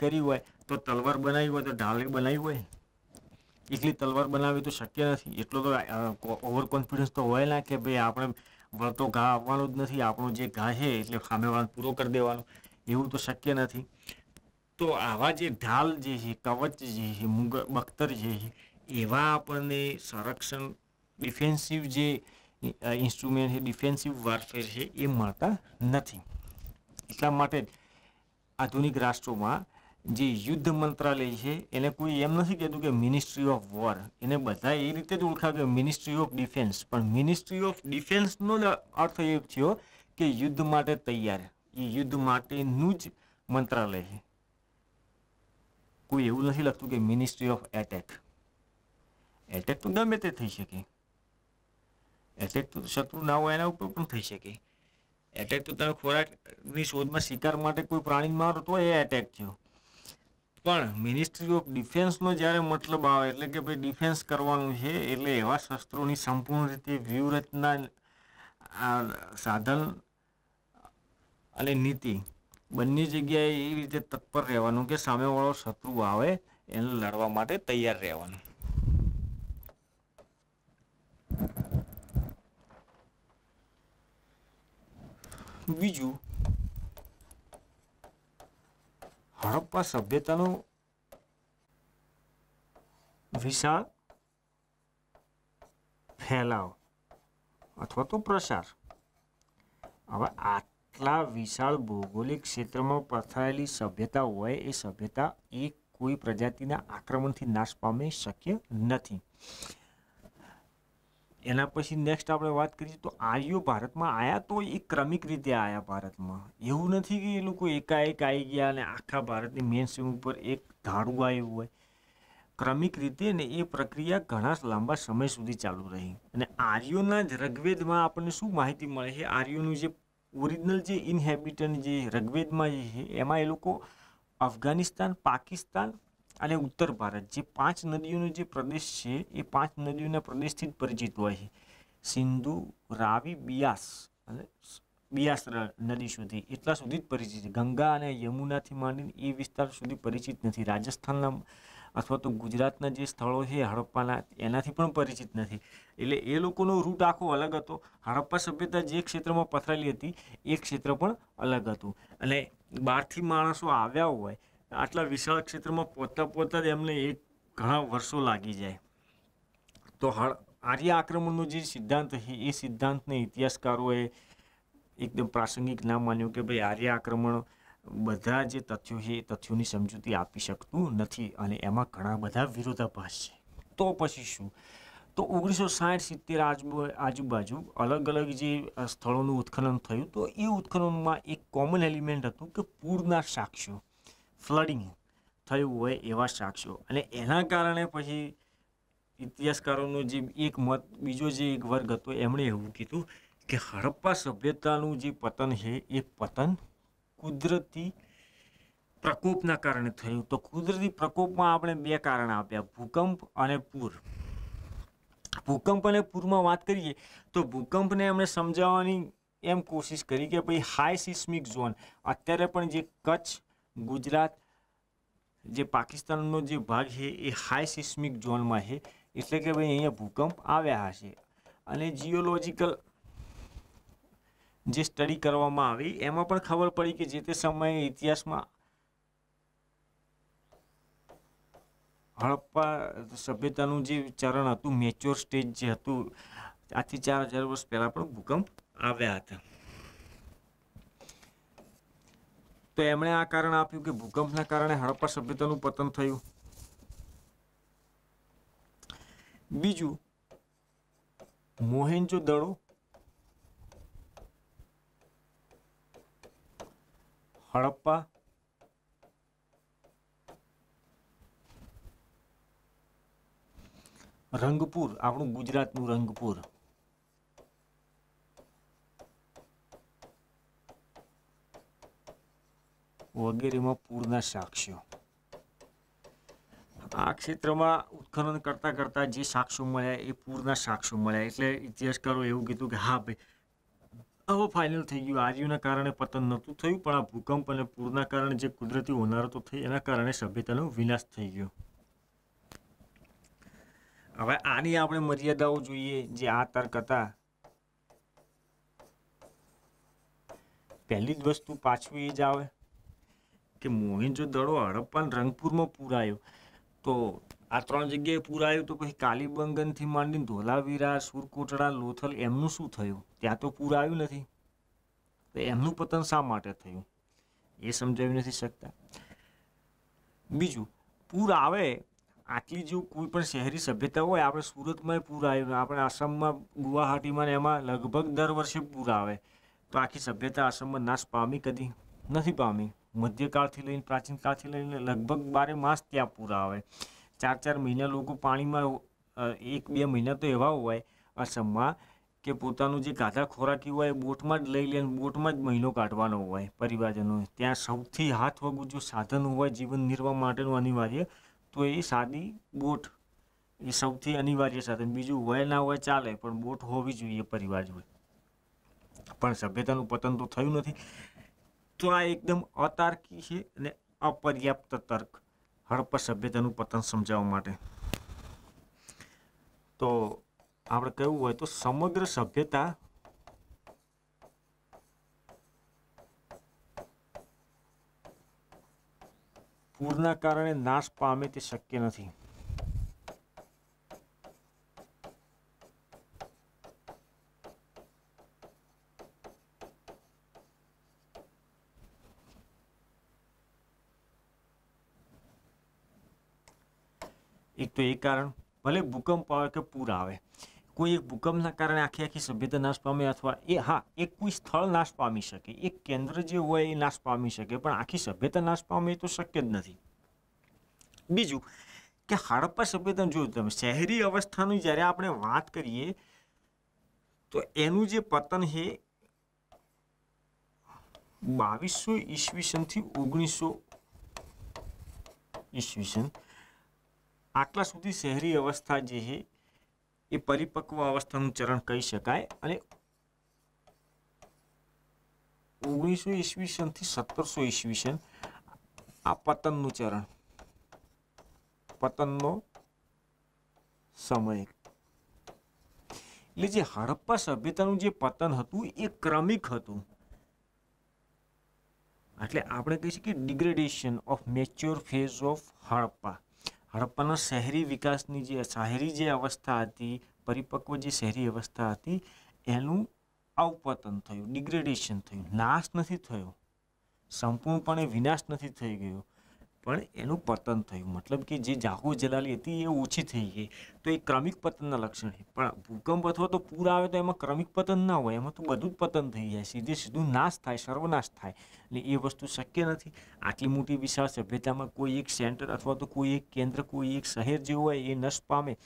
કરી હોય તો તલવાર બનાવી હોય તો ઢાલ બનાવી હોય. એકલી તલવાર બનાવી તો શક્ય નથી. એટલો તો ઓવર કોન્ફિડન્સ તો હોય ના કે ભાઈ આપણે વળતો ઘા આવવાનો જ નથી, આપણો જે ઘા છે એટલે સામેવાળાને પૂરો કરી દેવાનો, એવું તો શક્ય નથી. તો આવા જે ઢાલ જે છે, કવચ જે છે, બખ્તર જે છે, એવા આપણને સંરક્ષણ ડિફેન્સિવ જે ઇન્સ્ટ્રુમેન્ટ છે, ડિફેન્સિવ વોરફેર છે, એ મળતા નથી. એટલા માટે જ આધુનિક રાષ્ટ્રોમાં જે યુદ્ધ મંત્રાલય છે એને કોઈ એમ નથી કહેતું કે મિનિસ્ટ્રી ઓફ વોર, એને બધા એ રીતે જ ઓળખાવે કે મિનિસ્ટ્રી ઓફ ડિફેન્સ. પણ મિનિસ્ટ્રી ઓફ ડિફેન્સનો જ અર્થ એ થયો કે યુદ્ધ માટે તૈયાર, એ યુદ્ધ માટેનું જ મંત્રાલય છે. કોઈ એવું નથી લખતું કે મિનિસ્ટ્રી ઓફ એટેક. એટેક તો ગમે તે થઈ શકે, એટેક તો શત્રુ ના હોય એના ઉપર પણ થઈ શકે. એટેક તો તમે ખોરાકની શોધમાં શિકાર માટે કોઈ પ્રાણી મારો તો એ એટેક થયો. પણ મિનિસ્ટ્રી ઓફ ડિફેન્સનો જ્યારે મતલબ આવે એટલે કે ભાઈ ડિફેન્સ કરવાનું છે, એટલે એવા શસ્ત્રોની સંપૂર્ણ રીતે વ્યૂહરચના, સાધન અને નીતિ બંને જગ્યાએ એ રીતે તત્પર રહેવાનું કે સામેવાળો શત્રુ આવે એને લડવા માટે તૈયાર રહેવાનું. બીજું, હડપ્પા સભ્યતાનો વિશાળ ફેલાવ અથવા તો પ્રસાર. હવે આટલા વિશાળ ભૌગોલિક ક્ષેત્રમાં પથરાયેલી સભ્યતા હોય, એ સભ્યતા એક કોઈ પ્રજાતિના આક્રમણથી નાશ પામે શક્ય નથી. એના પછી નેક્સ્ટ આપણે વાત કરીએ તો આર્યો ભારતમાં આવ્યા તો એ ક્રમિક રીતે આવ્યા ભારતમાં. એવું નથી કે એ લોકો એકાએક આવી ગયા અને આખા ભારતની મેન સ્ટ્રીમ ઉપર એક ધાડું આવ્યું હોય. ક્રમિક રીતે ને એ પ્રક્રિયા ઘણા લાંબા સમય સુધી ચાલુ રહી. અને આર્યોના જ ઋગ્વેદમાં આપણને શું માહિતી મળે છે, આર્યોનું જે ઓરિજિનલ જે ઇનહેબિટન્ટ જે ઋગ્વેદમાં જે છે એમાં એ લોકો અફઘાનિસ્તાન, પાકિસ્તાન અને ઉત્તર ભારત જે 5 નદીઓનો જે પ્રદેશ છે એ 5 નદીઓના પ્રદેશથી જ પરિચિત હોય છે. સિંધુ, રાવી, બિયાસ નદી સુધી એટલા સુધી જ પરિચિત છે. ગંગા અને યમુનાથી માંડીને એ વિસ્તાર સુધી પરિચિત નથી. રાજસ્થાનના અથવા તો ગુજરાતના જે સ્થળો છે હડપ્પાના, એનાથી પણ પરિચિત નથી. એટલે એ લોકોનો રૂટ આખો અલગ હતો. હડપ્પા સભ્યતા જે ક્ષેત્રમાં પથરાયેલી હતી એ ક્ષેત્ર પણ અલગ હતું. અને બહારથી માણસો આવ્યા હોય આટલા વિશાળ ક્ષેત્રમાં પહોંચતા જ એમને ઘણા વર્ષો લાગી જાય. તો આર્ય આક્રમણનો જે સિદ્ધાંત છે એ સિદ્ધાંતને ઇતિહાસકારોએ એકદમ પ્રાસંગિક ના માન્યું કે ભાઈ આર્ય આક્રમણ બધા જે તથ્યો છે એ તથ્યોની સમજૂતી આપી શકતું નથી અને એમાં ઘણા બધા વિરોધાભાસ છે. તો પછી શું? તો 1960-70 આજુબાજુ અલગ અલગ જે સ્થળોનું ઉત્ખનન થયું તો એ ઉત્ખનનમાં એક કોમન એલિમેન્ટ હતું કે પૂરના સાક્ષ્યો, ફ્લડિંગ થયું હોય એવા સાક્ષ્યો, અને એના કારણે પછી ઇતિહાસકારોનો જે એક મત, બીજો જે એક વર્ગ હતો એમણે એવું કીધું કે હડપ્પા સભ્યતાનું જે પતન છે એ પતન કુદરતી પ્રકોપના કારણે થયું. તો કુદરતી પ્રકોપમાં આપણે બે કારણ આપ્યા, ભૂકંપ અને પૂર. ભૂકંપ અને પૂરમાં વાત કરીએ તો ભૂકંપને એમણે સમજાવવાની એમ કોશિશ કરી કે ભાઈ હાઈ સિસ્મિક ઝોન, અત્યારે પણ જે કચ્છ, ગુજરાત, જે પાકિસ્તાનનો જે ભાગ છે એ હાઈ સિસ્મિક ઝોનમાં છે, એટલે કે ભાઈ અહીંયા ભૂકંપ આવ્યા હશે. અને જીઓલોજિકલ જે સ્ટડી કરવામાં આવી એમાં પણ ખબર પડી કે જે તે સમયે ઇતિહાસમાં હડપ્પા સભ્યતાનું જે ચરણ હતું, મેચ્યોર સ્ટેજ જે હતું, આજથી 4000 વર્ષ પહેલા પણ ભૂકંપ આવ્યા હતા. તો એમણે આ કારણ આપ્યું કે ભૂકંપના કારણે હડપ્પા સભ્યતાનું પતન થયું. બીજું, મોહેન્જો-દડો, હડપ્પા, રંગપુર, આપણું ગુજરાતનું રંગપુર, વગેરેમાં પૂરના સાક્ષ્યો. આ ક્ષેત્રમાં ઉત્ખનન કરતા કરતા જે સાક્ષ્યો મળ્યા એ પૂરના સાક્ષ્યો મળ્યા. એટલે ઇતિહાસકારો એવું કીધું કે હા ભાઈ હવે ફાઇનલ થઈ ગયું, આર્યોના કારણે પતન નહોતું થયું, પણ આ ભૂકંપ અને પૂરના કારણે જે કુદરતી હોનારતો થઈ એના કારણે સભ્યતાનો વિનાશ થઈ ગયો. હવે આની આપણે મર્યાદાઓ જોઈએ. જે આ તર્ક હતા, પહેલી જ વસ્તુ પાછું એ જ આવે કે મોહેન્જો-દડો, હડપ્પા અને રંગપુરમાં પૂર આવ્યો. તો આ ત્રણ જગ્યાએ પૂર આવ્યું, તો પછી કાલીબંગનથી માંડીને ધોલાવીરા, સુરકોટડા, લોથલ એમનું શું થયું? ત્યાં તો પૂર આવ્યું નથી. તો એમનું પતન શા માટે થયું એ સમજાવી નથી શકતા. બીજું, પૂર આવે, આટલી જો કોઈ પણ શહેરી સભ્યતા હોય, આપણે સુરતમાં પૂર આવ્યું, આપણે આસામમાં ગુવાહાટીમાં એમાં લગભગ દર વર્ષે પૂર આવે, તો આખી સભ્યતા આસામમાં નાશ પામી? કદી નથી પામી. મધ્યકાળથી લઈને પ્રાચીન કાળથી લઈને લગભગ 12 માસ ત્યાં પૂર આવે. 4-4 મહિના લોકો પાણીમાં, 1-2 મહિના તો એવા હોય આસામમાં કે પોતાનું જે ગાધા ખોરાકી હોય બોટમાં જ લઈ લે, બોટમાં જ મહિનો કાઢવાનો હોય પરિવારજનો. ત્યાં સૌથી હાથ વગું જો સાધન હોય જીવન નિર્વાહ માટેનું અનિવાર્ય, તો એ સાદી બોટ એ સૌથી અનિવાર્ય સાધન. બીજું હોય ના હોય ચાલે, પણ બોટ હોવી જોઈએ પરિવાર જોડે. પણ સભ્યતાનું પતન તો થયું નથી. તો આ એકદમ અતાર્કિક છે અને અપર્યાપ્ત તર્ક હડપ્પા સભ્યતાનું પતન સમજાવવા માટે. તો આપણે કહેવું હોય તો સમગ્ર સભ્યતા પૂરના કારણે નાશ પામે તે શક્ય નથી. એક તો એ કારણ, ભલે ભૂકંપ આવે કે પૂર આવે, કોઈ એક ભૂકંપના કારણે આખી આખી સભ્યતા નાશ પામે, અથવા એક કોઈ સ્થળ નાશ પામી શકે, એક કેન્દ્ર જે હોય એ નાશ પામી શકે, પણ આખી સભ્યતા નાશ પામે એ તો શક્ય જ નથી. બીજું કે હડપ્પા સભ્યતા જોયું તમે, શહેરી અવસ્થાની જ્યારે આપણે વાત કરીએ તો એનું જે પતન છે 2200 ઈસવીસનથી 1900 ઈસવીસન, આટલા સુધી શહેરી અવસ્થા જે છે એ પરિપક્વ અવસ્થાનું ચરણ કહી શકાય. અને 1900 ઈસવીસનથી 1700 ઈસવીસન આ પતનનું ચરણ, પતનનો સમય. એટલે જે હડપ્પા સભ્યતાનું જે પતન હતું એ ક્રમિક હતું. એટલે આપણે કહી શકીએ degradation of mature phase of Harappa. હડપ્પાના શહેરી વિકાસની જે શહેરી જે અવસ્થા હતી, પરિપક્વ જે શહેરી અવસ્થા હતી, એનું અવપતન થયું, ડિગ્રેડેશન થયું, નાશ નથી થયો, સંપૂર્ણપણે વિનાશ નથી થઈ ગયો, પણ એનું પતન થયું. મતલબ કે જે જાહો જલાલી હતી એ ઓછી થઈ ગઈ, તો એ ક્રમિક પતનના લક્ષણ છે. પણ ભૂકંપ અથવા તો પૂર આવે તો એમાં ક્રમિક પતન ના હોય, એમાં તો બધું જ પતન થઈ જાય, સીધું નાશ થાય, સર્વનાશ થાય. એટલે એ વસ્તુ શક્ય નથી. આટલી મોટી વિશાળ સભ્યતામાં કોઈ એક સેન્ટર અથવા તો કોઈ એક કેન્દ્ર, કોઈ એક શહેર જે હોય એ નષ્ટ પામે,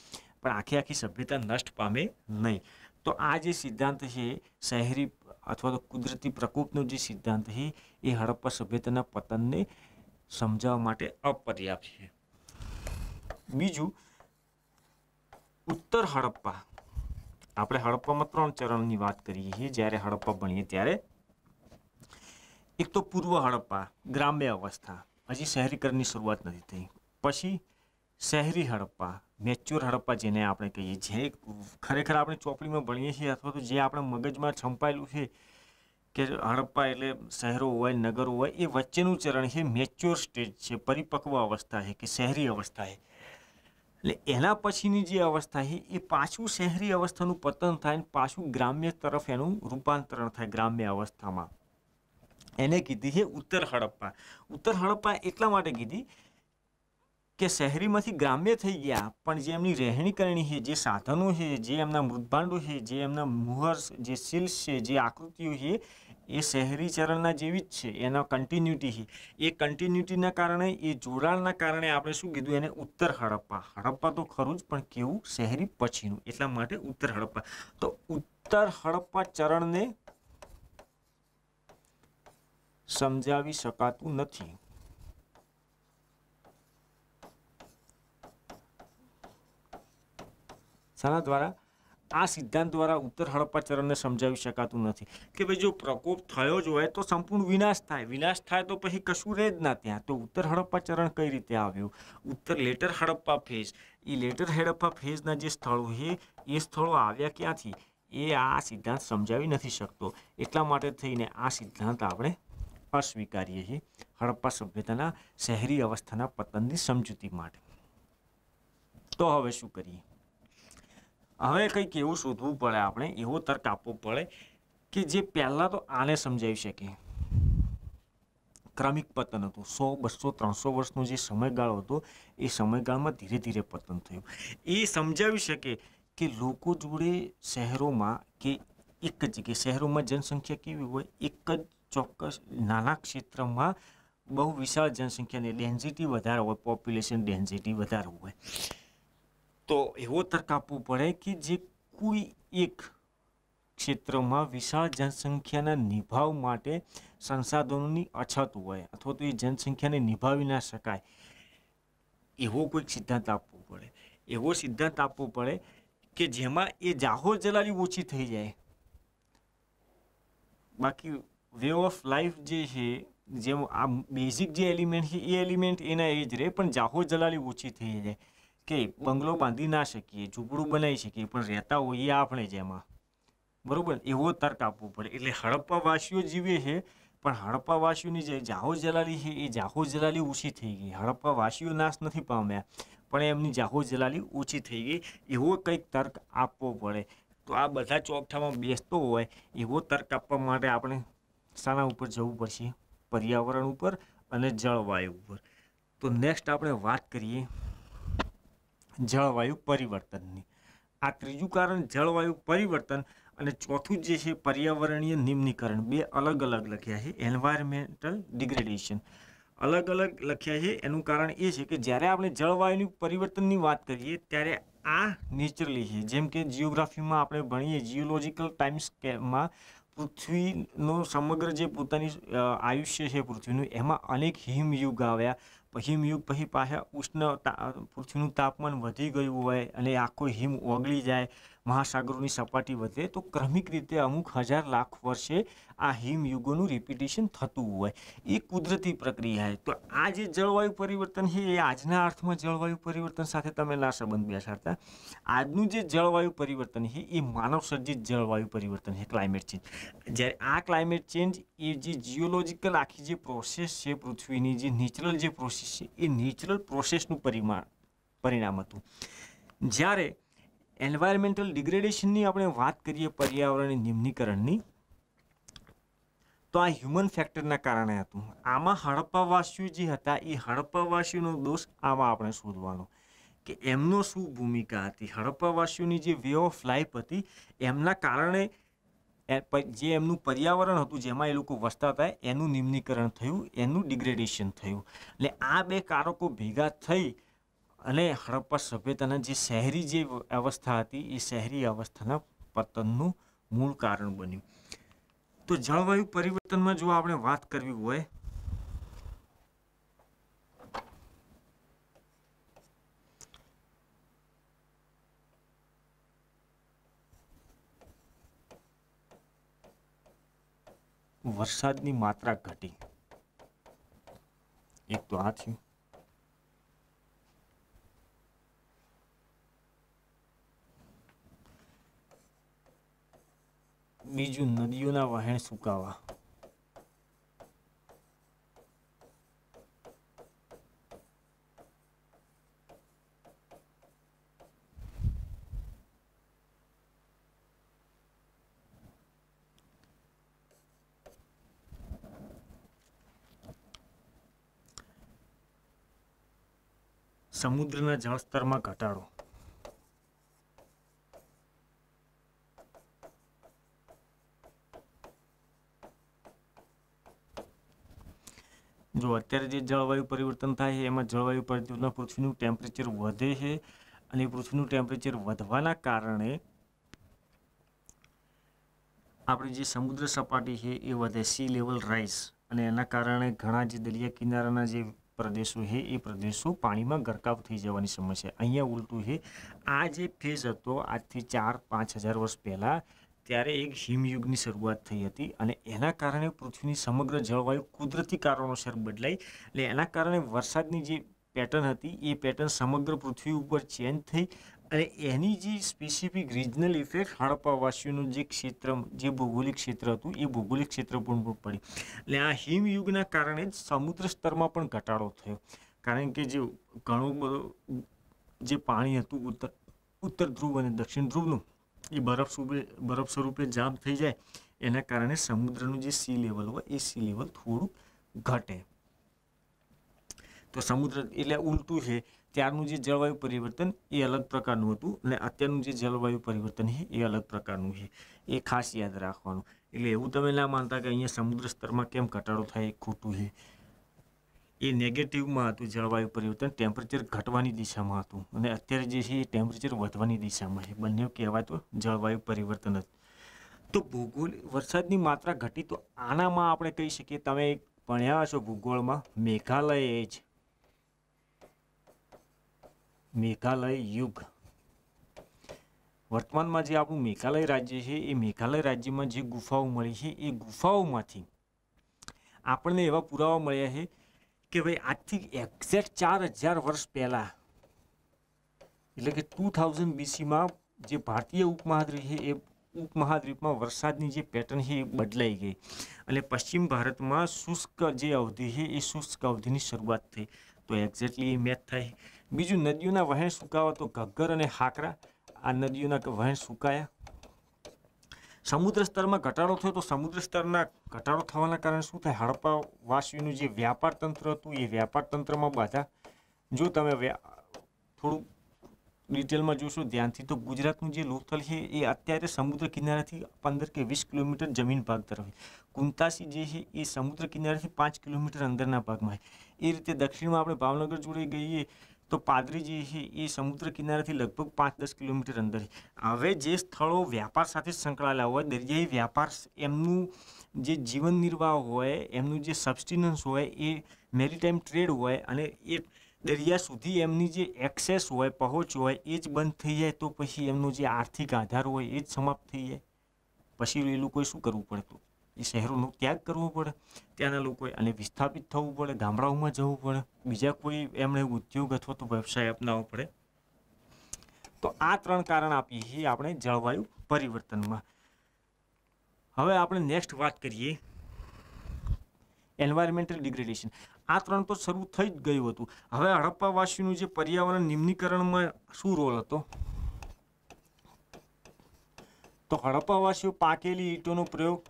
પણ આખી સભ્યતા નષ્ટ પામે નહીં. તો આ જે સિદ્ધાંત છે શહેરી અથવા તો કુદરતી પ્રકોપનો જે સિદ્ધાંત છે એ હડપ્પા સભ્યતાના પતનને સમજાવવા માટે અપર્યાપ્ત છે. બીજું, ઉત્તર હડપ્પા. આપણે હડપ્પામાં 3 ચરણની વાત કરીએ છીએ જ્યારે હડપ્પા ભણીએ ત્યારે. એક તો પૂર્વ હડપ્પા, ગ્રામ્ય અવસ્થા, હજી શહેરીકરણની શરૂઆત નથી થઈ. પછી શહેરી હડપ્પા, મેચ્યોર હડપ્પા જેને આપણે કહીએ, જે ખરેખર આપણે ચોપડીમાં ભણીએ છીએ અથવા તો જે આપણા મગજમાં છંપાયેલું છે કે હડપ્પા એટલે શહેરો હોય, નગરો હોય, એ વચ્ચેનું ચરણ છે, મેચ્યોર સ્ટેજ છે, પરિપક્વ અવસ્થા છે કે શહેરી અવસ્થા છે. એટલે એના પછીની જે અવસ્થા છે એ પાછું શહેરી અવસ્થાનું પતન થાય ને પાછું ગ્રામ્ય તરફ એનું રૂપાંતરણ થાય ગ્રામ્ય અવસ્થામાં. એને કીધી છે ઉત્તર હડપ્પા. ઉત્તર હડપ્પા એટલા માટે કીધી કે શહેરીમાંથી ગ્રામ્ય થઈ ગયા, પણ જે એમની રહેણી કરણી છે, જે સાધનો છે, જે એમના મૃદભાંડો છે, જે એમના મુહર, જે શિલ્સ છે, જે આકૃતિઓ છે, એ શહેરી ચરણના જેવી જ છે. એના કન્ટિન્યુટી છે. એ કન્ટિન્યુટીના કારણે, એ જોડાણના કારણે આપણે શું કીધું એને ઉત્તર હડપ્પા. હડપ્પા તો ખરું જ, પણ કેવું? શહેરી પછીનું. એટલા માટે ઉત્તર હડપ્પા. તો ઉત્તર હડપ્પા ચરણને સમજાવી શકાતું નથી. શાના દ્વારા? આ સિદ્ધાંત દ્વારા ઉત્તર હડપ્પા ચરણને સમજાવી શકાતું નથી કે ભાઈ જો પ્રકોપ થયો જ હોય તો સંપૂર્ણ વિનાશ થાય, વિનાશ થાય તો પછી કશું રહે જ ના ત્યાં. તો ઉત્તર હડપ્પા ચરણ કઈ રીતે આવ્યું? ઉત્તર લેટર હડપ્પા ફેઝ, એ લેટર હડપ્પા ફેઝના જે સ્થળો છે એ સ્થળો આવ્યા ક્યાંથી એ આ સિદ્ધાંત સમજાવી નથી શકતો. એટલા માટે થઈને આ સિદ્ધાંત આપણે અસ્વીકારીએ છીએ હડપ્પા સભ્યતાના શહેરી અવસ્થાના પતનની સમજૂતી માટે. તો હવે શું કરીએ? હવે કંઈક એવું શોધવું પડે, આપણે એવો તર્ક આપવો પડે કે જે પહેલાં તો આને સમજાવી શકે. ક્રમિક પતન હતું, 100, 200, 300 વર્ષનો જે સમયગાળો હતો એ સમયગાળામાં ધીરે ધીરે પતન થયું. એ સમજાવી શકે કે લોકો જોડે શહેરોમાં કે એક જ જગ્યાએ શહેરોમાં જનસંખ્યા કેવી હોય, એક જ ચોક્કસ નાના ક્ષેત્રમાં બહુ વિશાળ જનસંખ્યાની ડેન્સિટી વધારે હોય, પોપ્યુલેશન ડેન્સિટી વધારે હોય. તો એવો તર્ક આપવો પડે કે જે કોઈ એક ક્ષેત્રમાં વિશાળ જનસંખ્યાના નિભાવ માટે સંસાધનોની અછત હોય અથવા તો એ જનસંખ્યાને નિભાવી ના શકાય, એવો કોઈક સિદ્ધાંત આપવો પડે. એવો સિદ્ધાંત આપવો પડે કે જેમાં એ જાહો જલાલી ઓછી થઈ જાય. બાકી વે ઓફ લાઈફ જે છે, જેમ આ બેઝિક જે એલિમેન્ટ છે એ એલિમેન્ટ એના એ જ રહે, પણ જાહો જલાલી ઓછી થઈ જાય કે બંગલો બાંધી ના શકીએ, ઝૂંપડું બનાવી શકીએ, પણ રહેતા હોઈએ આપણે જ એમાં. બરોબર? એવો તર્ક આપવો પડે. એટલે હડપ્પાવાસીઓ જીવે છે, પણ હડપ્પાવાસીઓની જે જાહો જલાલી છે એ જાહો જલાલી ઓછી થઈ ગઈ. હડપ્પાવાસીઓ નાશ નથી પામ્યા, પણ એમની જાહો જલાલી ઓછી થઈ ગઈ. એવો કંઈક તર્ક આપવો પડે. તો આ બધા ચોકઠામાં બેસતો હોય એવો તર્ક આપવા માટે આપણે શાના ઉપર જવું પડશે? પર્યાવરણ ઉપર અને જળવાયુ ઉપર. તો નેક્સ્ટ આપણે વાત કરીએ જળવાયુ પરિવર્તનની. આ ત્રીજું કારણ જળવાયુ પરિવર્તન, અને ચોથું જે છે પર્યાવરણીય નિમ્નીકરણ. બે અલગ અલગ લખ્યા છે, એન્વાયરમેન્ટલ ડિગ્રેડેશન અલગ અલગ લખ્યા છે. એનું કારણ એ છે કે જ્યારે આપણે જળવાયુની પરિવર્તનની વાત કરીએ ત્યારે આ નેચરલી છે. જેમ કે જિયોગ્રાફીમાં આપણે ભણીએ, જીઓલોજિકલ ટાઈમ સ્કેલમાં પૃથ્વીનો સમગ્ર જે પોતાની આયુષ્ય છે પૃથ્વીનું, એમાં અનેક હિમયુગ આવ્યા. હિમયુગ પછી પાછા પૃથ્વીનું તાપમાન વધી ગયું હોય અને આખો હિમ ઓગળી જાય, મહાસાગરોની સપાટી વધે, તો ક્રમિક રીતે અમુક હજાર લાખ વર્ષે આ હિમયુગોનું રિપીટેશન થતું હોય. એ કુદરતી પ્રક્રિયા છે. તો આ જે જળવાયુ પરિવર્તન છે એ આજના અર્થમાં જળવાયુ પરિવર્તન સાથે તમે ના સંબંધ બેસાડતા. આજનું જે જળવાયુ પરિવર્તન છે એ માનવ સર્જિત જળવાયુ પરિવર્તન છે, ક્લાઇમેટ ચેન્જ. જ્યારે આ ક્લાઇમેટ ચેન્જ એ જે જીઓલોજિકલ આખી જે પ્રોસેસ છે પૃથ્વીની, જે નેચરલ જે પ્રોસેસ છે, એ નેચરલ પ્રોસેસનું પરિણામ હતું. જ્યારે એન્વાયરમેન્ટલ ડિગ્રેડેશનની આપણે વાત કરીએ, પર્યાવરણીય નિમ્નીકરણની, તો આ હ્યુમન ફેક્ટરના કારણે હતું. આમાં હડપ્પાવાસીઓ જે હતા એ હડપ્પાવાસીઓનો દોષ આમાં આપણે શોધવાનો કે એમનો શું ભૂમિકા હતી. હડપ્પાવાસીઓની જે વે ઓફ લાઈફ હતી એમના કારણે જે એમનું પર્યાવરણ હતું જેમાં એ લોકો વસતા હતા એનું નિમ્નીકરણ થયું, એનું ડિગ્રેડેશન થયું. એટલે આ બે કારકો ભેગા થઈ અને હડપ્પા સભ્યતાના જે શહેરી જે અવસ્થા હતી એ શહેરી અવસ્થાના પતનનું મૂળ કારણ બન્યું. તો જળવાયુ પરિવર્તનમાં જો આપણે વાત કરવી હોય વરસાદની માત્રા ઘટી, એક તો આ થયું. બીજું નદીઓના વહેણ સુકાવા. સમુદ્રના જળસ્તરમાં ઘટાડો. જો અત્યારે જે જળવાયુ પરિવર્તન થાય છે એમાં જળવાયુ પરિવર્તનમાં પૃથ્વીનું ટેમ્પરેચર વધે છે અને પૃથ્વીનું ટેમ્પરેચર વધવાના કારણે આપણી જે સમુદ્ર સપાટી છે એ વધે, સી લેવલ રાઇઝ, અને એના કારણે ઘણા જે દરિયા કિનારાના જે પ્રદેશો છે એ પ્રદેશો પાણીમાં ગરકાવ થઈ જવાની સમસ્યા. અહીંયા ઉલટું છે. આ જે ફેઝ હતો આજથી 4-5 હજાર વર્ષ પહેલાં, ત્યારે એક હિમયુગની શરૂઆત થઈ હતી અને એના કારણે પૃથ્વીની સમગ્ર જળવાયુ કુદરતી કારણોસર બદલાઈ. એટલે એના કારણે વરસાદની જે પેટર્ન હતી એ પેટર્ન સમગ્ર પૃથ્વી ઉપર ચેન્જ થઈ અને એની જે સ્પેસિફિક રિજનલ ઇફેક્ટ હડપ્પાવાસીઓનું જે ક્ષેત્ર, જે ભૌગોલિક ક્ષેત્ર હતું એ ભૌગોલિક ક્ષેત્ર પણ પડી. એટલે આ હિમયુગના કારણે જ સમુદ્ર સ્તરમાં પણ ઘટાડો થયો, કારણ કે જે ઘણું બધું જે પાણી હતું ઉત્તર ધ્રુવ અને દક્ષિણ ધ્રુવનું એ બરફ સ્વરૂપે જામ થઈ જાય, એના કારણે સમુદ્રનું જે સી લેવલ હોય એ સી લેવલ થોડું ઘટે. તો સમુદ્ર એટલે ઉલટું છે. ત્યારનું જે જળવાયુ પરિવર્તન એ અલગ પ્રકારનું હતું અને અત્યારનું જે જળવાયુ પરિવર્તન છે એ અલગ પ્રકારનું છે. એ ખાસ યાદ રાખવાનું. એટલે એવું તમે ના માનતા કે અહીંયા સમુદ્ર સ્તરમાં કેમ ઘટાડો થાય, એ ખોટું છે. એ નેગેટિવમાં હતું જળવાયુ પરિવર્તન, ટેમ્પરેચર ઘટવાની દિશામાં હતું, અને અત્યારે જે છે એ ટેમ્પરેચર વધવાની દિશામાં છે. બંને કહેવાય તો જળવાયુ પરિવર્તન જ. તો વરસાદની માત્રા ઘટી, તો આનામાં આપણે કહી શકીએ, તમે ભણ્યા હશો ભૂગોળમાં, મેઘાલય યુગ. વર્તમાનમાં જે આપણું મેઘાલય રાજ્ય છે એ મેઘાલય રાજ્યમાં જે ગુફાઓ મળી છે એ ગુફાઓમાંથી આપણને એવા પુરાવા મળ્યા છે કે ભાઈ આજથી એક્ઝેક્ટ 4000 વર્ષ પહેલાં, એટલે કે 2000 BC જે ભારતીય ઉપમહાદ્વીપ છે એ ઉપમહાદ્વીપમાં વરસાદની જે પેટર્ન છે એ બદલાઈ ગઈ અને પશ્ચિમ ભારતમાં શુષ્ક જે અવધિ છે એ શુષ્ક અવધિની શરૂઆત થઈ. તો એક્ઝેક્ટલી એ મેચ થાય. બીજું, નદીઓના વહેણ સુકાવા, તો ઘગ્ગર અને હાકરા, આ નદીઓના વહેણ સુકાયા. સમુદ્ર સ્તરમાં ઘટાડો થયો, તો સમુદ્ર સ્તરના ઘટાડો થવાના કારણે શું થાય, હડપ્પાવાસીઓનું જે વ્યાપાર તંત્ર હતું એ વ્યાપાર તંત્રમાં બાધા. જો તમે થોડું ડિટેલમાં જોશો ધ્યાનથી, તો ગુજરાતનું જે લોથલ છે એ અત્યારે સમુદ્ર કિનારાથી 15 કે 20 કિલોમીટર જમીન ભાગ તરફ. કુંતાસી જે છે એ સમુદ્ર કિનારાથી 5 કિલોમીટર અંદરના ભાગમાં. એ રીતે દક્ષિણમાં આપણે ભાવનગર જોડે ગઈએ તો પાદરી જે છે એ સમુદ્ર કિનારાથી લગભગ 5-10 કિલોમીટર અંદર. હવે જે સ્થળો વ્યાપાર સાથે સંકળાયેલા હોય, દરિયાઈ વ્યાપાર, એમનું જે જીવન નિર્વાહ હોય, એમનું જે સબસ્ટિનન્સ હોય, એ મેરીટાઈમ ટ્રેડ હોય, અને એ દરિયા સુધી એમની જે એક્સેસ હોય, પહોંચ હોય, એ જ બંધ થઈ જાય, તો પછી એમનો જે આર્થિક આધાર હોય એ જ સમાપ્ત થઈ જાય. પછી એ લોકોએ શું કરવું પડે? એ શહેરોનો ત્યાગ કરવો પડે ત્યાંના લોકોએ, અને વિસ્થાપિત થવું પડે, ગામડાઓમાં જવું પડે, બીજા કોઈ એમણે ઉદ્યોગ અથવા તો વ્યવસાય અપનાવવો પડે. તો આ 3 કારણ આપીએ છીએ આપણે જળવાયુ પરિવર્તનમાં. હવે આપણે નેક્સ્ટ વાત કરીએ એન્વાયરમેન્ટલ ડિગ્રેડેશન. આ 3 તો શરૂ થઈ જ ગયું હતું. હવે હડપ્પાવાસીઓનું જે પર્યાવરણ નિમ્નીકરણમાં શું રોલ હતો? તો હડપ્પાવાસીઓ પાકેલી ઈંટોનો પ્રયોગ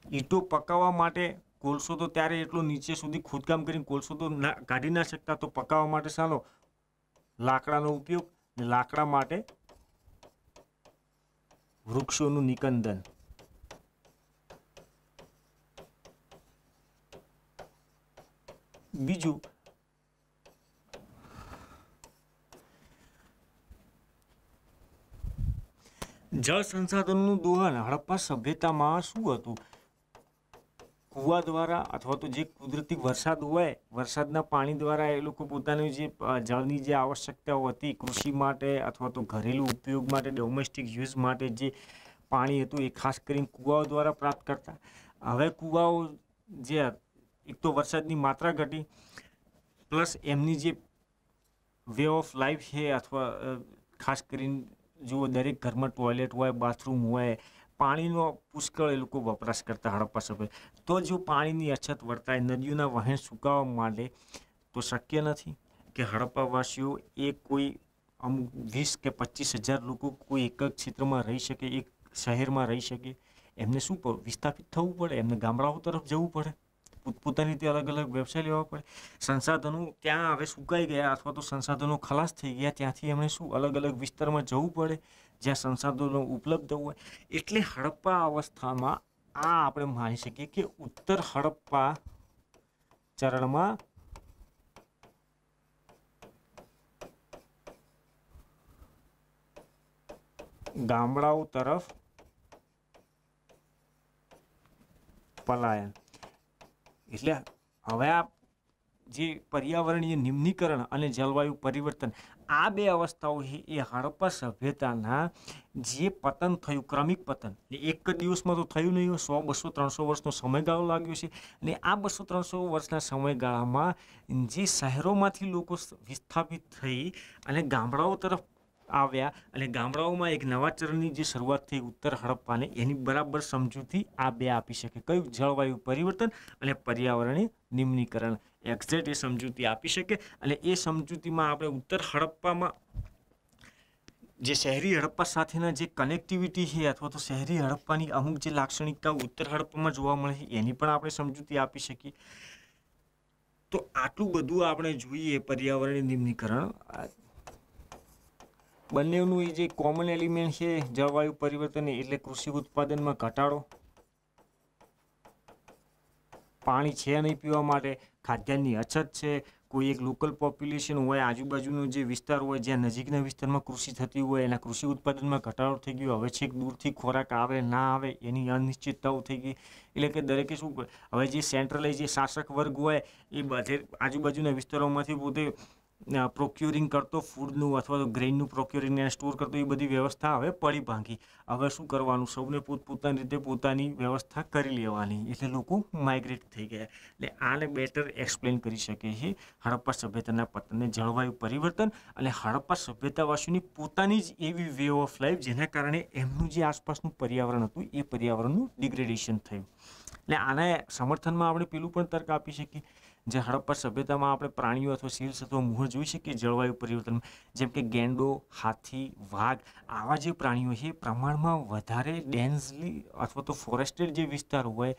ઈંટો પકાવવા માટે કોલસો તો ત્યારે એટલો નીચે સુધી ખોદકામ કરીને કોલસો તો કાઢી ના શકતા, તો પકાવવા માટે ચાલો લાકડાનો ઉપયોગ, લાકડા માટે વૃક્ષોનું નિકંદન. બીજું જળ સંસાધનોનું દોહન હડપ્પા સભ્યતામાં શું હતું? કૂવા દ્વારા અથવા તો જે કુદરતી વરસાદ હોય, વરસાદના પાણી દ્વારા એ લોકો પોતાની જે જળની જે આવશ્યકતાઓ હતી કૃષિ માટે અથવા તો ઘરેલું ઉપયોગ માટે, ડોમેસ્ટિક યુઝ માટે જે પાણી હતું એ ખાસ કરીને કૂવાઓ દ્વારા પ્રાપ્ત કરતા. હવે કૂવાઓ જે એક તો વરસાદની માત્રા ઘટી, પ્લસ એમની જે વે ઓફ લાઈફ છે અથવા ખાસ કરીને જુઓ દરેક ઘરમાં ટોયલેટ હોય, બાથરૂમ હોય, પાણીનો પુષ્કળ એ લોકો વપરાશ કરતા હડપ્પા સભ્ય. તો જો પાણીની અછત વર્તાય, નદીઓના વહેણ સુકાવા માંડે, તો શક્ય નથી કે હડપ્પાવાસીઓ એ કોઈ અમુક 20 કે 25,000 લોકો કોઈ એક જ ક્ષેત્રમાં રહી શકે, એક શહેરમાં રહી શકે. એમને શું વિસ્થાપિત થવું પડે, એમને ગામડાઓ તરફ જવું પડે, પોતપોતાની રીતે અલગ અલગ વ્યવસાય લેવા પડે. સંસાધનો ત્યાં હવે સુકાઈ ગયા અથવા તો સંસાધનો ખલાસ થઈ ગયા, ત્યાંથી એમણે શું અલગ અલગ વિસ્તારમાં જવું પડે જ્યાં સંસાધનો ઉપલબ્ધ હોય. એટલે હડપ્પા અવસ્થામાં આ આપણે માની શકીએ કે ઉત્તર હડપ્પા ચરણમાં ગામડાઓ તરફ પલાયન. એટલે હવે આ જે પર્યાવરણીય નિમ્નીકરણ અને જળવાયુ પરિવર્તન, આ બે અવસ્થાઓ છે એ હડપ્પા સભ્યતાના જે પતન થયું, ક્રમિક પતન, એક જ દિવસમાં તો થયું નહીં, 100, 200, 300 વર્ષનો સમયગાળો લાગ્યો છે. અને આ 200-300 વર્ષના સમયગાળામાં જે શહેરોમાંથી લોકો વિસ્થાપિત થઈ અને ગામડાઓ તરફ આવ્યા અને ગામડાઓમાં એક નવા ચરણની જે શરૂઆત થઈ ઉત્તર હડપ્પાને, એની બરાબર સમજૂતી આ બે આપી શકે. કયું? જળવાયુ પરિવર્તન અને પર્યાવરણીય નિમ્નીકરણ. એક્ઝેક્ટ એ સમજૂતી આપી શકે. અને એ સમજૂતીમાં આપણે ઉત્તર હડપ્પામાં જે શહેરી હડપ્પા સાથેના જે કનેક્ટિવિટી છે અથવા તો શહેરી હડપ્પાની અમુક જે લાક્ષણિકતાઓ ઉત્તર હડપ્પામાં જોવા મળે છે એની પણ આપણે સમજૂતી આપી શકીએ. તો આટલું બધું આપણે જોઈએ પર્યાવરણીય નિમ્નીકરણ. બંનેનું એ જે કોમન એલિમેન્ટ છે જળવાયુ પરિવર્તન એટલે કૃષિ ઉત્પાદનમાં ઘટાડો, પાણી છે નહીં પીવા માટે, ખાદ્યાન્નની અછત છે, કોઈ એક લોકલ પોપ્યુલેશન હોય, આજુબાજુનો જે વિસ્તાર હોય જ્યાં નજીકના વિસ્તારમાં કૃષિ થતી હોય એના કૃષિ ઉત્પાદનમાં ઘટાડો થઈ ગયો, હવે છેક દૂરથી ખોરાક આવે ના આવે એની અનિશ્ચિતતાઓ થઈ ગઈ. એટલે કે દરેકે શું, હવે જે સેન્ટ્રલાઇઝ જે શાસક વર્ગ હોય એ બધે આજુબાજુના વિસ્તારોમાંથી પોતે પ્રોક્યોરિંગ કરતો, ફૂડનું અથવા તો ગ્રેઇનનું પ્રોક્યોરિંગ એને સ્ટોર કરતો, એ બધી વ્યવસ્થા હવે પડી ભાંગી. હવે શું કરવાનું? સૌને પોતપોતાની રીતે પોતાની વ્યવસ્થા કરી લેવાની. એટલે લોકો માઇગ્રેટ થઈ ગયા. એટલે આને બેટર એક્સપ્લેન કરી શકે છે હડપ્પા સભ્યતાના પતનને જળવાયુ પરિવર્તન અને હડપ્પા સભ્યતાવાસીઓની પોતાની જ એવી વે ઓફ લાઈફ જેના કારણે એમનું જે આસપાસનું પર્યાવરણ હતું એ પર્યાવરણનું ડિગ્રેડેશન થયું. એટલે આના સમર્થનમાં આપણે પેલું પણ તર્ક આપી શકીએ, જે હડપ્પા સભ્યતામાં આપણે પ્રાણીઓ અથવા સીલ્સ અથવા મોર જોઈ શકીએ જળવાયુ પરિવર્તન, જેમ કે ગેંડો, હાથી, વાઘ, આવા જે પ્રાણીઓ છે પ્રમાણમાં વધારે ડેન્સલી અથવા તો ફોરેસ્ટેડ જે વિસ્તાર હોય,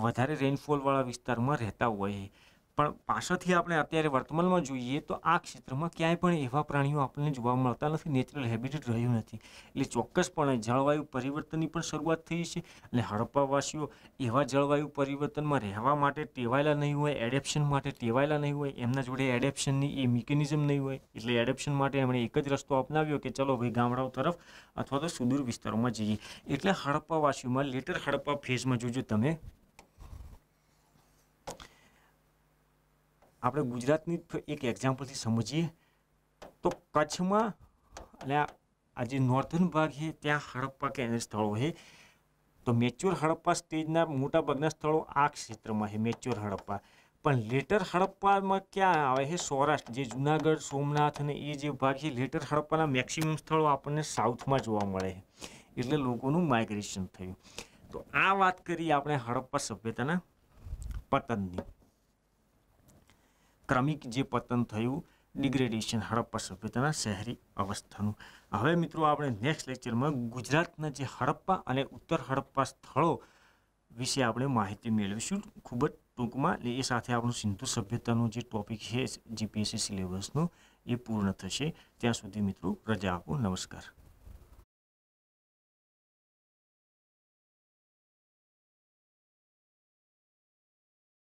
વધારે રેઇનફોલવાળા વિસ્તારમાં રહેતા હોય. પણ પાછળથી આપણે અત્યારે વર્તમાનમાં જોઈએ તો આ ક્ષેત્રમાં ક્યાંય પણ એવા પ્રાણીઓ આપણને જોવા મળતા નથી, નેચરલ હેબિટેટ રહ્યું નથી. એટલે ચોક્કસપણે જળવાયુ પરિવર્તનની પણ શરૂઆત થઈ છે. અને હડપ્પાવાસીઓ એવા જળવાયુ પરિવર્તનમાં રહેવા માટે ટેવાયેલા નહીં હોય, એડેપ્શન માટે ટેવાયેલા નહીં હોય, એમના જોડે એડેપ્શનની એ મિકેનિઝમ નહીં હોય. એટલે એડેપ્શન માટે એમણે એક જ રસ્તો અપનાવ્યો કે ચલો ભાઈ ગામડાઓ તરફ અથવા તો સુદૂર વિસ્તારોમાં જઈએ. એટલે હડપ્પાવાસીઓમાં લેટર હડપ્પા ફેઝમાં જોજો તમે, આપણે ગુજરાતની એક એક્ઝામ્પલથી સમજીએ તો કચ્છમાં અને આ જે નોર્થન ભાગ છે ત્યાં હડપ્પા કેન્દ્ર સ્થળો છે. તો મેચ્યોર હડપ્પા સ્ટેજના મોટાભાગના સ્થળો આ ક્ષેત્રમાં છે, મેચ્યોર હડપ્પા. પણ લેટર હડપ્પામાં ક્યાં આવે છે? સૌરાષ્ટ્ર, જે જુનાગઢ, સોમનાથ અને એ જે ભાગ છે, લેટર હડપ્પાના મેક્સિમમ સ્થળો આપણને સાઉથમાં જોવા મળે છે. એટલે લોકોનું માઇગ્રેશન થયું. તો આ વાત કરી આપણે હડપ્પા સભ્યતાના પતનની. ક્રમિક જે પતન થયું ડિગ્રેડેશન હડપ્પા સભ્યતાના શહેરી અવસ્થાનું. હવે મિત્રો આપણે નેક્સ્ટ લેક્ચરમાં ગુજરાતના જે હડપ્પા અને ઉત્તર હડપ્પા સ્થળો વિશે આપણે માહિતી મેળવીશું ખૂબ જ ટૂંકમાં. એ સાથે આપણું સિંધુ સભ્યતાનું જે ટોપિક છે જીપીએસસી સિલેબસનું એ પૂર્ણ થશે. ત્યાં સુધી મિત્રો રજા આપો. નમસ્કાર.